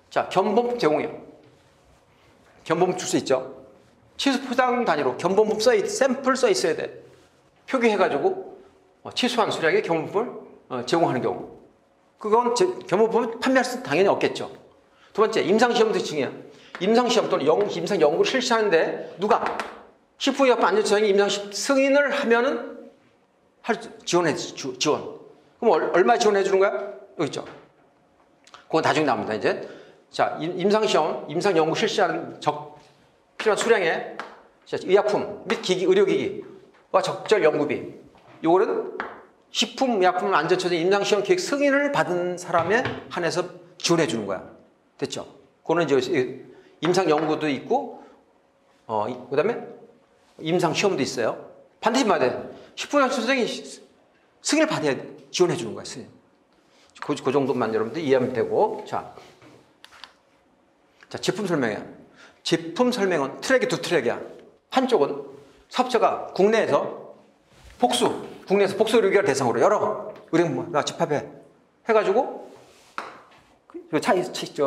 자, 견본품 제공이요. 견본품 줄 수 있죠. 최소 포장 단위로 견본품 샘플 써 있어야 돼. 표기해가지고 최소한 수량의 견본품을 제공하는 경우. 그건 견본품을 판매할 수 당연히 없겠죠. 두 번째, 임상시험도 징이야. 임상시험 또는 임상연구를 실시하는데 누가? 식품의약품 안전처장이 임상 승인을 하면은 지원. 그럼 얼마 지원해 주는 거야? 여기 있죠. 그건 나중에 나옵니다. 이제 자, 임상시험, 임상연구 실시하는 필요한 수량의 의약품 및 의료기기와 적절 연구비. 요거는 식품의약품 안전처장 임상시험 계획 승인을 받은 사람에 한해서 지원해 주는 거야. 됐죠? 그거는 이제 임상연구도 있고, 그 다음에 임상시험도 있어요. 반드시 받아야 돼. 식품의약품처장이 승인을 받아야 돼. 지원해 주는 거야, 승인. 그 정도만 여러분들 이해하면 되고. 자, 제품 설명이야. 제품 설명은 트랙이 두 트랙이야. 한쪽은 사업자가 국내에서 복수 의료기관 대상으로 여러 의료기관 집합해 해가지고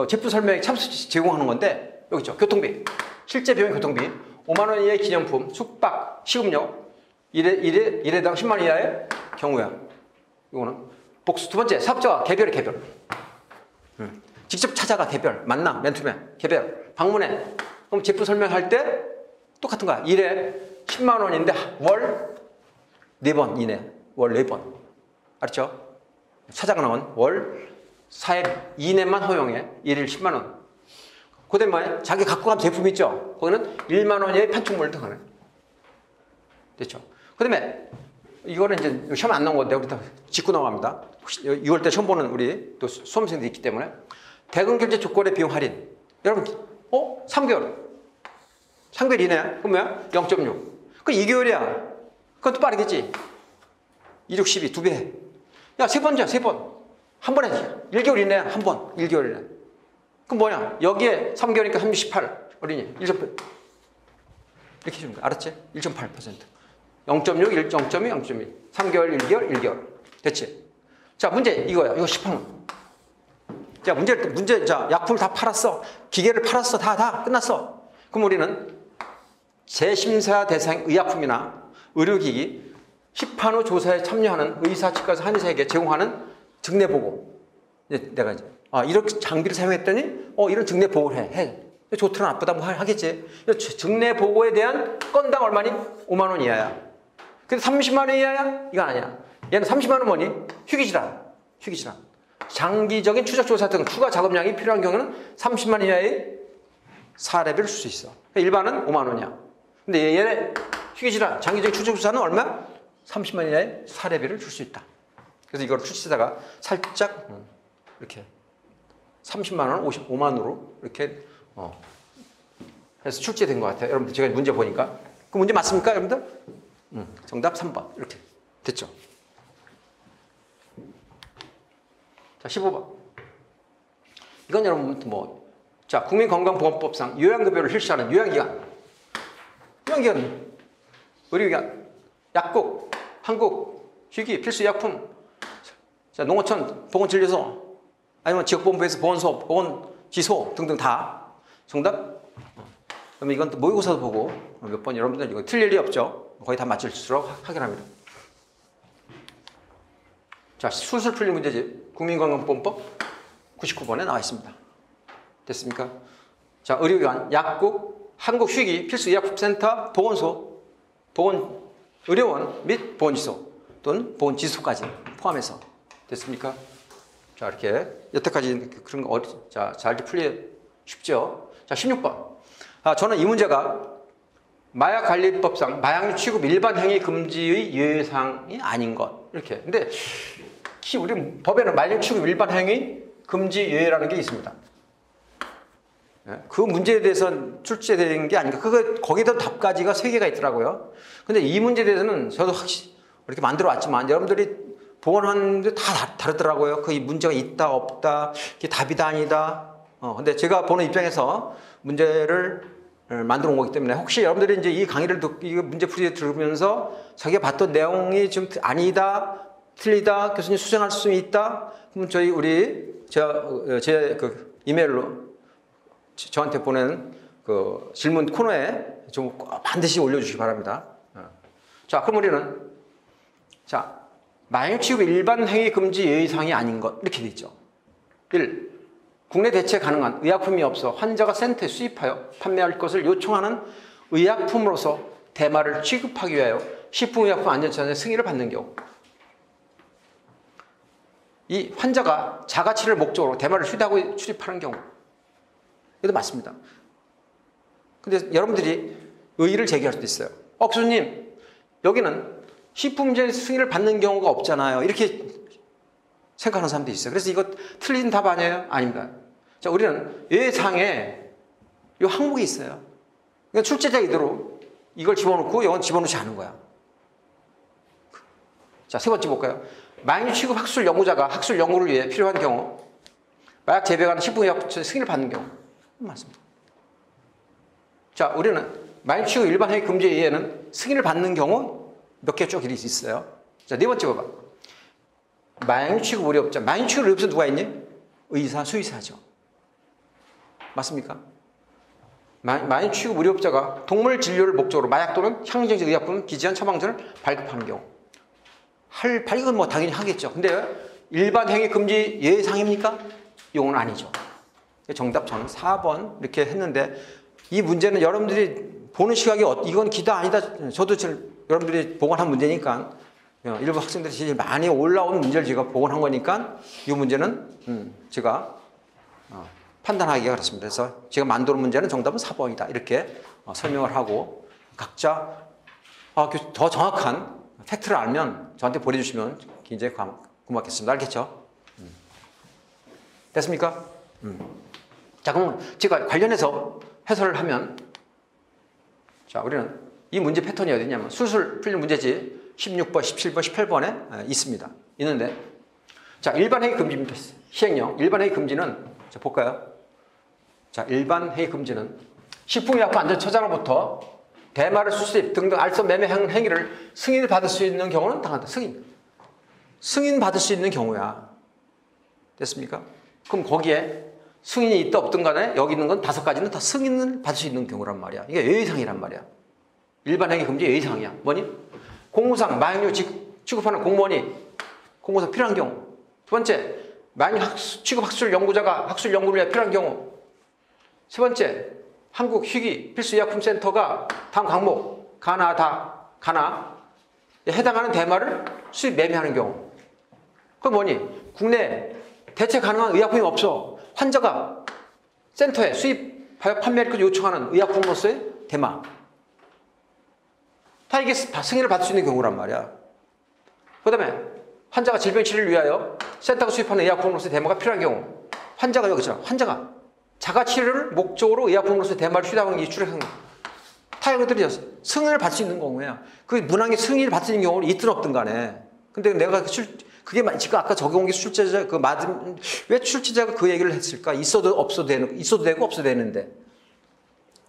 제품 설명에 참석 제공하는 건데 여기 있죠. 교통비, 실제 비용 교통비, 5만 원 이하의 기념품, 숙박, 식음료, 1회당 10만 원 이하의 경우야. 이거는 복수. 두 번째, 사업자가 개별. 직접 찾아가 개별, 만나, 맨투맨, 개별, 방문해. 그럼 제품 설명할 때 똑같은 거야. 1회 10만 원인데 월 4번 이내. 월 4번. 알았죠? 사자가 나온 월 사앱 이내만 허용해. 1일 10만 원. 그 다음에 뭐야? 자기 갖고 간 제품 있죠? 거기는 1만 원 이하의 판촉물을 등하네. 됐죠? 그 다음에 이거는 이제 시험 안 나온 건데 우리 다 짚고 넘어갑니다. 6월 때 시험 보는 우리 또 수험생들이 있기 때문에 대금 결제 조건의 비용 할인. 여러분, 3개월. 3개월 이내. 그럼 뭐야? 0.6. 그 2개월이야. 그건 또 빠르겠지. 2, 6, 12, 2배. 야, 3번이야, 3번. 한 번에 1개월 이내에 한 번. 1개월 이내. 그럼 뭐냐? 여기에 3개월이니까 38. 어린이. 1.8. 이렇게 주는 거야. 알았지? 1.8%. 0.6, 1.2, 0.2. 3개월, 1개월, 1개월. 됐지? 자, 문제 이거야. 이거 10분. 자, 문제, 자, 약품을 다 팔았어. 기계를 팔았어. 다 끝났어. 그럼 우리는 재심사 대상 의약품이나 의료기기, 시판 후 조사에 참여하는 의사, 치과의사, 한의사에게 제공하는 증례보고. 내가 이제, 이렇게 장비를 사용했더니, 이런 증례보고를 해. 좋더라, 나쁘다, 뭐 하겠지. 증례보고에 대한 건당 얼마니? 5만 원 이하야. 근데 30만 원 이하야? 이건 아니야. 얘는 30만 원 뭐니? 휴기질환. 장기적인 추적조사 등 추가 작업량이 필요한 경우는 30만 원 이하의 사례비를 줄 수 있어. 일반은 5만 원이야. 근데 얘네 휴기질환, 장기적인 추적조사는 얼마? 30만 이하의 사례비를 줄 수 있다. 그래서 이걸 출시자가 살짝 이렇게 30만 원, 55만 원으로 이렇게 해서 출제된 것 같아요. 여러분들 제가 문제 보니까. 그 문제 맞습니까, 여러분들? 정답 3번. 이렇게 됐죠. 자, 15번. 이건 여러분 자, 국민건강보건법상 요양급여를 실시하는 요양기관. 의료기관, 약국, 한국, 휴기, 필수의약품, 자, 농어촌, 보건진료소, 아니면 지역본부에서 보건소, 보건지소 등등 다. 정답? 그러면 이건 또 모의고사도 보고 몇 번 여러분들 이거 틀릴 일이 없죠. 거의 다 맞출수록 확인합니다. 자, 술술 풀린 문제지. 국민건강보건법 99번에 나와 있습니다. 됐습니까? 자, 의료기관, 약국, 한국휴기, 필수의약품센터, 보건소, 의료원 및 보건지소 또는 보건지소까지 포함해서 됐습니까? 자, 이렇게 여태까지 그런 거 자, 잘 풀리 쉽죠? 자, 16번. 저는 이 문제가 마약관리법상 마약류 취급 일반 행위 금지의 예외사항이 아닌 것. 이렇게. 근데 우리 법에는 마약류 취급 일반 행위 금지 예외라는 게 있습니다. 그 문제에 대해서는 출제된 게 아닌가. 거기다 답까지가 3개가 있더라고요. 근데 이 문제에 대해서는 저도 확실히 이렇게 만들어 왔지만 여러분들이 보건하는데 다 다르더라고요. 그 문제가 있다, 없다, 이게 답이다, 아니다. 근데 제가 보는 입장에서 문제를 만들어 온 거기 때문에 혹시 여러분들이 이제 이 강의를 이 문제풀이 들으면서 자기가 봤던 내용이 좀 아니다, 틀리다, 교수님 수정할 수 있다. 그럼 제 이메일로 저한테 보낸 그 질문 코너에 좀 반드시 올려주시기 바랍니다. 자, 그럼 우리는 마약 취급 일반 행위 금지 예의사항이 아닌 것 이렇게 돼 있죠. 1. 국내 대체 가능한 의약품이 없어 환자가 센터에 수입하여 판매할 것을 요청하는 의약품으로서 대마를 취급하기 위하여 식품의약품안전처의 승인을 받는 경우. 이 환자가 자가치료를 목적으로 대마를 휴대하고 출입하는 경우. 이것도 맞습니다. 근데 여러분들이 의의를 제기할 수도 있어요. 교수님, 여기는 식품제 승인을 받는 경우가 없잖아요. 이렇게 생각하는 사람도 있어요. 그래서 이거 틀린 답 아니에요? 아닙니다. 자, 우리는 예상에 이 항목이 있어요. 그러니까 출제자 의도로 이걸 집어넣고 이건 집어넣지 않은 거야. 자, 3번째 볼까요? 마약 취급 학술 연구자가 학술 연구를 위해 필요한 경우, 마약 재배관 식품의약품처의 승인을 받는 경우. 맞습니다. 자, 우리는 마약 취급 일반 행위 금지 이외에는 승인을 받는 경우 몇 개 쭉 있어요. 자, 4번째 봐봐. 마약 취급 의료업자. 마약 취급 의료업자 누가 있니? 의사, 수의사죠. 맞습니까? 마약 취급 의료업자가 동물 진료를 목적으로 마약 또는 향정적 의약품, 기지한 처방전을 발급하는 경우. 이건 뭐 당연히 하겠죠. 근데 일반 행위 금지 예외상입니까? 이건 아니죠. 정답 저는 4번 이렇게 했는데 이 문제는 여러분들이 보는 시각이 이건 기다 아니다. 저도 여러분들이 복원한 문제니까 일부 학생들이 제일 많이 올라온 문제를 제가 복원한 거니까 이 문제는 제가 판단하기가 그렇습니다. 그래서 제가 만든 문제는 정답은 4번이다. 이렇게 설명을 하고 각자 더 정확한 팩트를 알면 저한테 보내주시면 굉장히 고맙겠습니다. 알겠죠? 됐습니까? 자, 그럼 제가 관련해서 해설을 하면 자, 우리는 이 문제 패턴이 어디 있냐면 술술 풀린 문제지 16번, 17번, 18번에 있습니다. 있는데 자, 일반 회의 금지입니다. 시행령. 일반 회의 금지는 자, 볼까요? 자, 일반 회의 금지는 식품의약품안전처장으로부터 대마를 수수입 등등 알선 매매 행위를 승인을 받을 수 있는 경우는 당한다. 승인 받을 수 있는 경우야. 됐습니까? 그럼 거기에 승인이 있다 없든 간에 여기 있는 건 5가지는 다 승인을 받을 수 있는 경우란 말이야. 이게 예외상이란 말이야. 일반 행위 금지 예외상이야. 뭐니? 공무상 마약류 취급하는 공무원이 공무상 필요한 경우. 두 번째, 마약류 취급 학술 연구자가 학술 연구를 위해 필요한 경우. 세 번째, 한국 희귀 필수의약품센터가 다음 항목 가나 해당하는 대마를 수입 매매하는 경우. 그건 뭐니? 국내 대체 가능한 의약품이 없어. 환자가 센터에 수입하여 판매를 요청하는 의약품으로서의 대마. 다 이게 다 승인을 받을 수 있는 경우란 말이야. 그 다음에 환자가 질병 치료를 위하여 센터가 수입하는 의약품으로서의 대마가 필요한 경우. 환자가 여기잖아. 환자가 자가 치료를 목적으로 의약품으로서의 대마를 취득하는 게 출혈한 경우. 다 이것들이 승인을 받을 수 있는 경우야. 그 문항에 승인을 받을 수 있는 경우는 있든 없든 간에. 근데 내가 그게 지금 아까 적용한 게 출제자 왜 출제자가 그 얘기를 했을까? 있어도 되고 없어도 되는데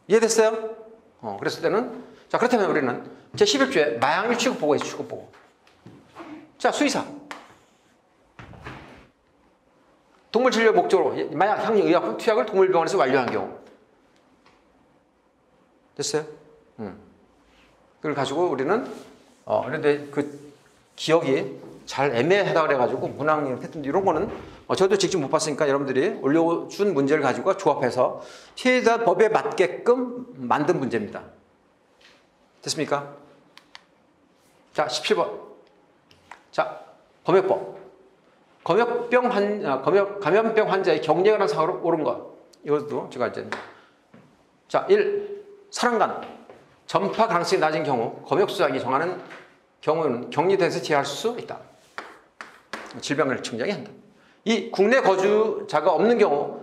이해됐어요? 그랬을 때는 자, 그렇다면 우리는 제 11조에 마약류 취급 보고에 취급 보고. 자, 수의사 동물 진료 목적으로 마약 향유 의약품 투약을 동물병원에서 완료한 경우. 됐어요? 그걸 가지고 우리는 그런데 그 기억이 잘 애매하다 그래가지고 문항 패턴 이런 거는 저도 직접 못 봤으니까 여러분들이 올려준 문제를 가지고 조합해서 최대한 법에 맞게끔 만든 문제입니다. 됐습니까? 자, 17번. 자, 검역법. 감염병 환자의 경례에 관한 사고로 옳은 것. 이것도 제가 이제 자, 1. 사랑간 전파 가능성이 낮은 경우 검역수장이 정하는 경우는 격리돼서 제한할 수 있다. 질병관리청장이 한다. 2. 국내 거주자가 없는 경우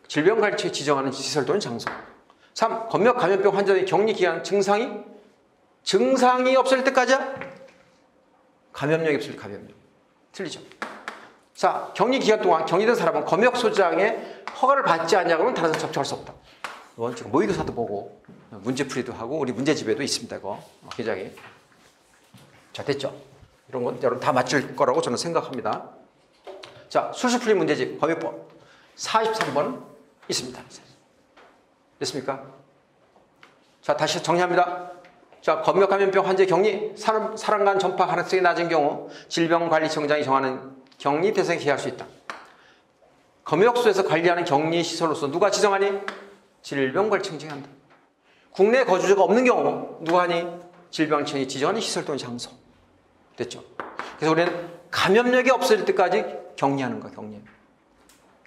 질병관리청이 지정하는 시설 또는 장소. 3. 검역 감염병 환자의 격리 기간 증상이 없을 때까지야. 감염력이 없을 때 감염력. 틀리죠. 4. 격리 기간 동안 격리된 사람은 검역 소장의 허가를 받지 않냐 그러면 다른 사람 접촉할 수 없다. 이건 지금 모의고사도 보고 문제풀이도 하고 우리 문제집에도 있습니다. 이거 굉장히. 자, 됐죠? 이런 건 여러분 다 맞출 거라고 저는 생각합니다. 자, 술술 풀린 문제집 검역법 43번 있습니다. 됐습니까? 자, 다시 정리합니다. 자, 검역 감염병 환자의 격리, 사람간 전파 가능성이 낮은 경우 질병관리청장이 정하는 격리 대상에 기할 수 있다. 검역소에서 관리하는 격리 시설로서 누가 지정하니? 질병관리청장이 한다. 국내 거주자가 없는 경우 누가 하니? 질병청이 지정하는 시설 또는 장소. 됐죠? 그래서 우리는 감염력이 없을 때까지 격리하는 거야, 격리.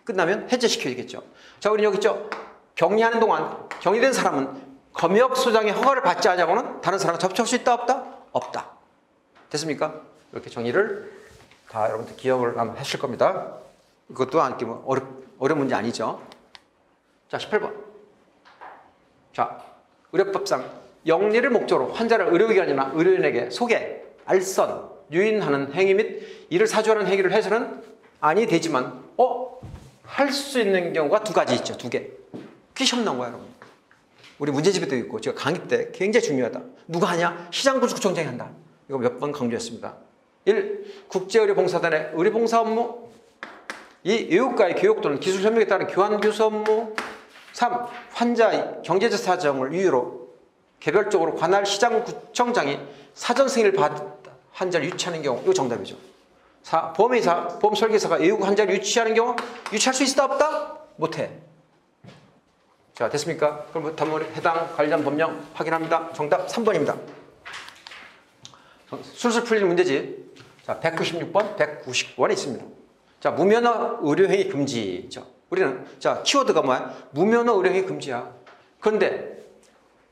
끝나면 해제시켜야 되겠죠. 자, 우리는 여기 있죠? 격리하는 동안 격리된 사람은 검역소장의 허가를 받지 않냐고는 다른 사람과 접촉할 수 있다, 없다? 없다. 됐습니까? 이렇게 정의를 다 여러분들 기억을 아마 하실 겁니다. 이것도 안 끼면 어려운 문제 아니죠? 자, 18번. 자, 의료법상 영리를 목적으로 환자를 의료기관이나 의료인에게 소개, 알선, 유인하는 행위 및 이를 사주하는 행위를 해서는 아니 되지만 할 수 있는 경우가 2가지 있죠. 2개. 그게 시험 나온 거야, 여러분. 우리 문제집에도 있고 제가 강의 때 굉장히 중요하다. 누가 하냐? 시장군수구청장이 한다. 이거 몇 번 강조했습니다. 1. 국제의료봉사단의 의료봉사 업무. 2. 외국과의 교육 또는 기술협력에 따른 교환교수 업무. 3. 환자의 경제적 사정을 이유로 개별적으로 관할 시장구청장이 사전 승인을 받아 환자를 유치하는 경우. 이거 정답이죠. 4. 보험회사, 보험설계사가 외국 환자를 유치하는 경우 유치할 수 있다 없다? 못해. 자, 됐습니까? 그럼 다음 해당 관련 법령 확인합니다. 정답 3번입니다. 술술 풀리는 문제지. 자, 196번, 190번에 있습니다. 자, 무면허 의료행위 금지죠. 우리는, 자, 키워드가 뭐야? 무면허 의료행위 금지야. 그런데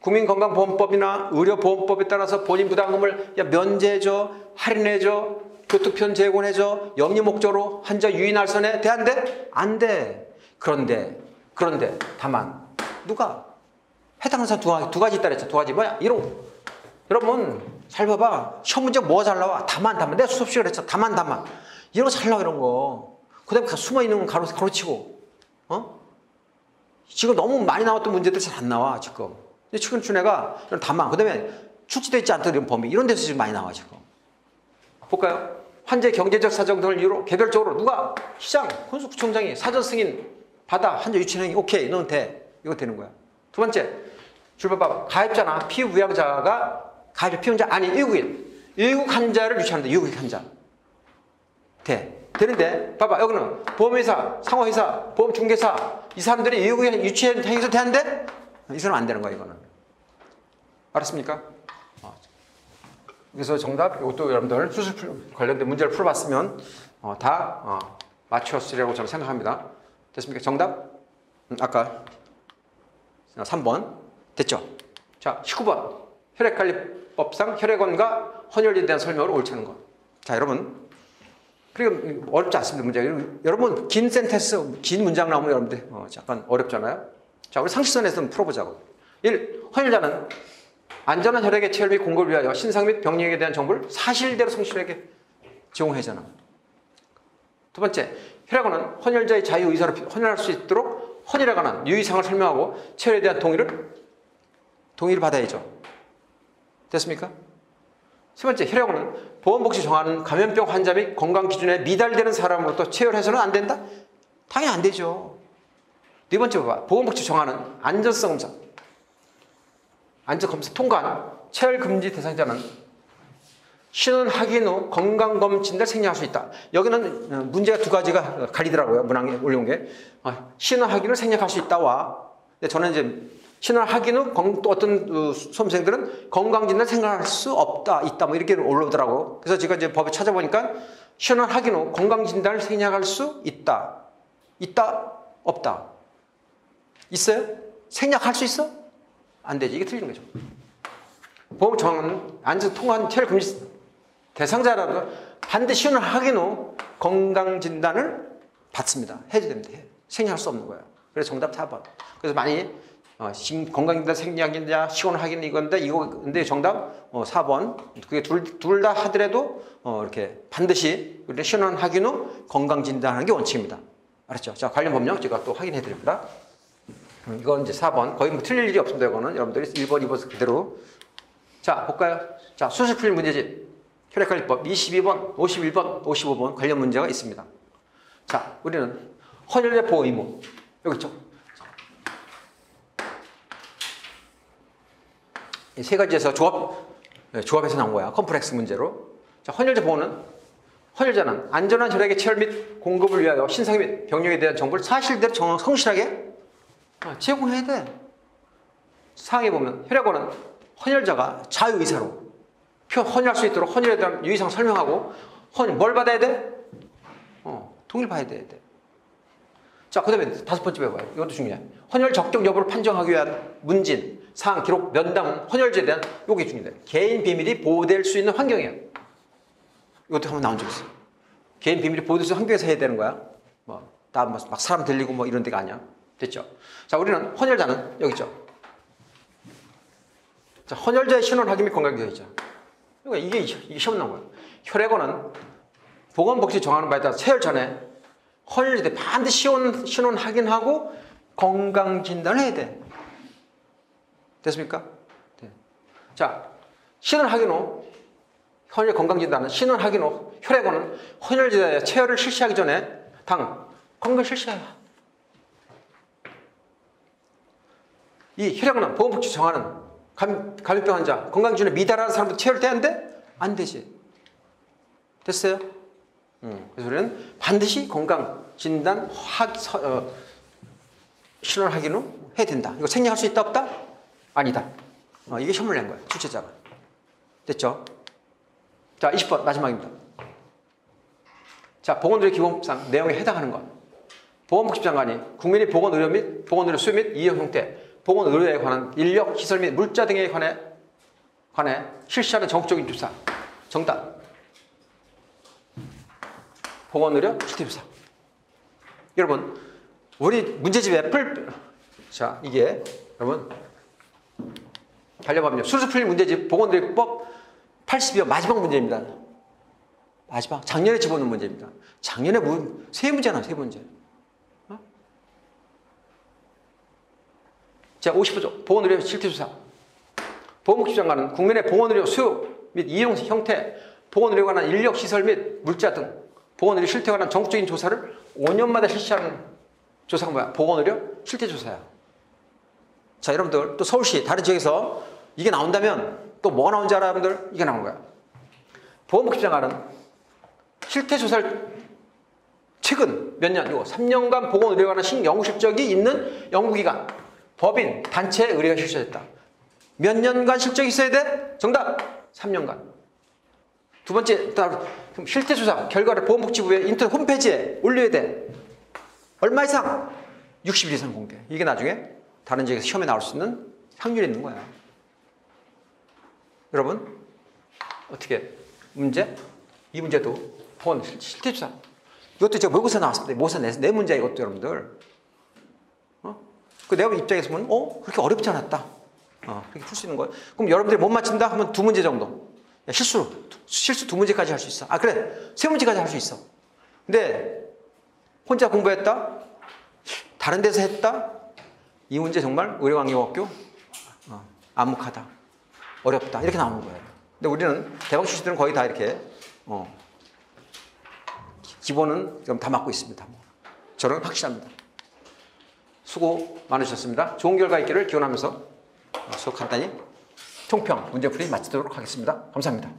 국민건강보험법이나 의료보험법에 따라서 본인 부담금을 면제해줘, 할인해줘, 교통편 제공해줘, 영리 목적으로 환자 유인 알선에 대한대? 안 돼. 그런데 다만 누가 해당하는 사람 두 가지 있다 그랬죠. 두 가지 뭐야? 여러분 잘 봐봐. 시험 문제 뭐가 잘 나와? 다만. 내가 수업 시간에 그랬죠. 다만. 이런 거 잘 나와, 이런 거. 그 다음에 숨어있는 건 가로치고. 지금 너무 많이 나왔던 문제들 잘 안 나와, 지금. 최근 준애가 이런 다만, 그 다음에 출제되어 있지 않던 이런 범위, 이런 데서 지금 많이 나와, 지금. 볼까요? 환자의 경제적 사정 등을 이유로 개별적으로 누가? 시장, 군수구청장이 사전 승인 받아, 환자 유치행위 오케이, 너는 돼. 이거 되는 거야. 두 번째, 줄봐봐. 가입자나 피부양자가 가입자 피부양자 아닌 외국 환자를 유치하는데 외국 환자. 되는데 봐봐, 여기는 보험회사, 상호회사, 보험중개사 이 사람들이 외국에 유치행위도 되는데 이 사람은 안 되는 거야, 이거는. 알았습니까? 그래서 정답, 이것도 여러분들 수술 관련된 문제를 풀어봤으면 다 맞추었으리라고 저는 생각합니다. 됐습니까? 정답? 아까 3번 됐죠? 자, 19번 혈액관리법상 혈액원과 헌혈에 대한 설명으로 옳지 않은 것. 자, 여러분 그리고 어렵지 않습니다. 문제. 여러분 긴 센텐스, 긴 문장 나오면 여러분들 약간 어렵잖아요. 자, 우리 상식선에서 한번 풀어보자고. 1. 헌혈자는 안전한 혈액의 체열 및 공급을 위하여 신상 및 병력에 대한 정보를 사실대로 성실하게 제공하잖아. 두 번째, 혈액원은 헌혈자의 자유의사로 헌혈할 수 있도록 헌혈에 관한 유의사항을 설명하고 체열에 대한 동의를 받아야죠. 됐습니까? 세 번째, 혈액원은 보건복지 정하는 감염병 환자 및 건강 기준에 미달되는 사람으로부터 체열해서는 안 된다? 당연히 안 되죠. 네 번째 봐봐. 보건복지 정하는 안전성 검사. 안전검사 통과한 체열 금지 대상자는 신원 확인 후 건강검진을 생략할 수 있다. 여기는 문제가 두 가지가 갈리더라고요. 문항에 올려온 게. 신원 확인을 생략할 수 있다와, 저는 이제 신원 확인 후 또 어떤 수험생들은 건강진단을 생각할 수 있다. 뭐 이렇게 올라오더라고. 그래서 제가 이제 법에 찾아보니까 신원 확인 후 건강진단을 생략할 수 있다. 없다. 있어요? 생략할 수 있어? 안 되지. 이게 틀린 거죠. 보험 정하는 안전 통과한 체열 금지 대상자라도 반드시 신원 확인 후 건강진단을 받습니다. 해야 됩니다. 생략할 수 없는 거예요. 그래서 정답 4번. 그래서 많이 건강진단 생략이냐 시원 확인 이건데 근데 정답 4번. 그게 둘 다 하더라도 이렇게 반드시 신원 확인 후 건강진단하는 게 원칙입니다. 알았죠? 자, 관련 법령 제가 또 확인해 드립니다. 이건 이제 4번. 거의 뭐 틀릴 일이 없습니다. 이거는 여러분들이 1번, 2번 그대로. 자, 볼까요? 자, 수술 풀릴 문제집. 혈액관리법 22번, 51번, 55번 관련 문제가 있습니다. 자, 우리는 헌혈자 보호 의무. 여기 있죠? 이 세 가지에서 조합해서 나온 거야. 컴플렉스 문제로. 자, 헌혈자는 안전한 혈액의 체열 및 공급을 위하여 신상 및 병력에 대한 정보를 사실대로 성실하게 제공해야 돼. 사항에 보면 혈액원은 헌혈자가 자유의사로 헌혈할 수 있도록 헌혈에 대한 유의사항 설명하고 뭘 받아야 돼? 동의를 받아야 돼. 자, 그 다음에 5번째 배워봐요. 이것도 중요해. 헌혈 적격 여부를 판정하기 위한 문진, 사항, 기록, 면담, 헌혈제에 대한 요게 중요해. 개인 비밀이 보호될 수 있는 환경이에요. 이것도 한번 나온 적 있어. 개인 비밀이 보호될 수 있는 환경에서 해야 되는 거야. 막 사람 들리고 뭐 이런 데가 아니야. 됐죠? 자, 우리는 헌혈자는 여기 있죠. 자, 헌혈자의 신원 확인 및 건강기록이죠. 그러니까 이게 시험 나온 거예요. 혈액원은 보건복지 정하는 바에 따라 체열 전에 헌혈할 때 반드시 신원 확인하고 건강진단을 해야 돼. 됐습니까? 네. 자, 신원 확인 후 헌혈 건강진단은 신원 확인 후 혈액원은 헌혈자의 체열을 실시하기 전에 건강 실시해야. 이 혈액원은 보건복지 정하는 감염병 환자, 건강기준에 미달하는 사람도 체열돼야 하는데 안 되지. 됐어요? 그래서 우리는 반드시 건강진단 신원 확인후 해야 된다. 이거 생략할 수 있다 없다? 아니다. 이게 혐의를 낸 거예요. 출제자가. 됐죠? 자, 20번 마지막입니다. 자, 보건의료기본법상 내용에 해당하는 것. 보건복지장관이 국민의 보건의료 및 보건의료 수요 및 이용 형태, 보건의료에 관한 인력, 시설 및 물자 등에 관해 실시하는 전국적인 조사. 정답. 보건의료 실태조사. 여러분, 우리 문제집에 자, 이게 여러분 반려법령 순수 풀이 문제집 보건의료법 82여 마지막 문제입니다. 마지막 작년에 집어넣은 문제입니다. 작년에 세 문제나 세 문제. 자, 50조 보건의료 실태조사. 보건복지장관은 국민의 보건의료 수요 및 이용 형태, 보건의료에 관한 인력, 시설 및 물자 등 보건의료 실태에 관한 전국적인 조사를 5년마다 실시하는 조사가 뭐야? 보건의료 실태조사야. 자, 여러분들 또 서울시 다른 지역에서 이게 나온다면 또 뭐가 나온 줄 알아요, 여러분들? 이게 나온 거야. 보건복지장관은 실태조사를 최근 몇 년, 이거 3년간 보건의료에 관한 신연구 실적이 있는 연구기관, 법인, 단체 의뢰가 실시됐다. 몇 년간 실적이 있어야 돼? 정답! 3년간. 두 번째, 그럼 실태조사 결과를 보건복지부의 인터넷 홈페이지에 올려야 돼. 얼마 이상? 60일 이상 공개. 이게 나중에 다른 지역에서 시험에 나올 수 있는 확률이 있는 거야. 여러분, 어떻게? 문제? 이 문제도 보건 실태조사. 이것도 제가 모의고사 나왔습니다. 모의고사 네 문제 이것도 여러분들. 그 내가 입장에서 보면, 그렇게 어렵지 않았다. 그렇게 풀 수 있는 거예요. 그럼 여러분들이 못 맞춘다 하면 두 문제 정도. 야, 실수 두 문제까지 할 수 있어. 아, 그래. 세 문제까지 할 수 있어. 근데 혼자 공부했다? 다른 데서 했다? 이 문제 정말 의료관계학교 암묵하다. 어렵다. 이렇게 나오는 거예요. 근데 우리는 대학 출신들은 거의 다 이렇게 기본은 그럼 다 맞고 있습니다. 저는 확실합니다. 수고 많으셨습니다. 좋은 결과 있기를 기원하면서 수업 간단히 총평 문제풀이 마치도록 하겠습니다. 감사합니다.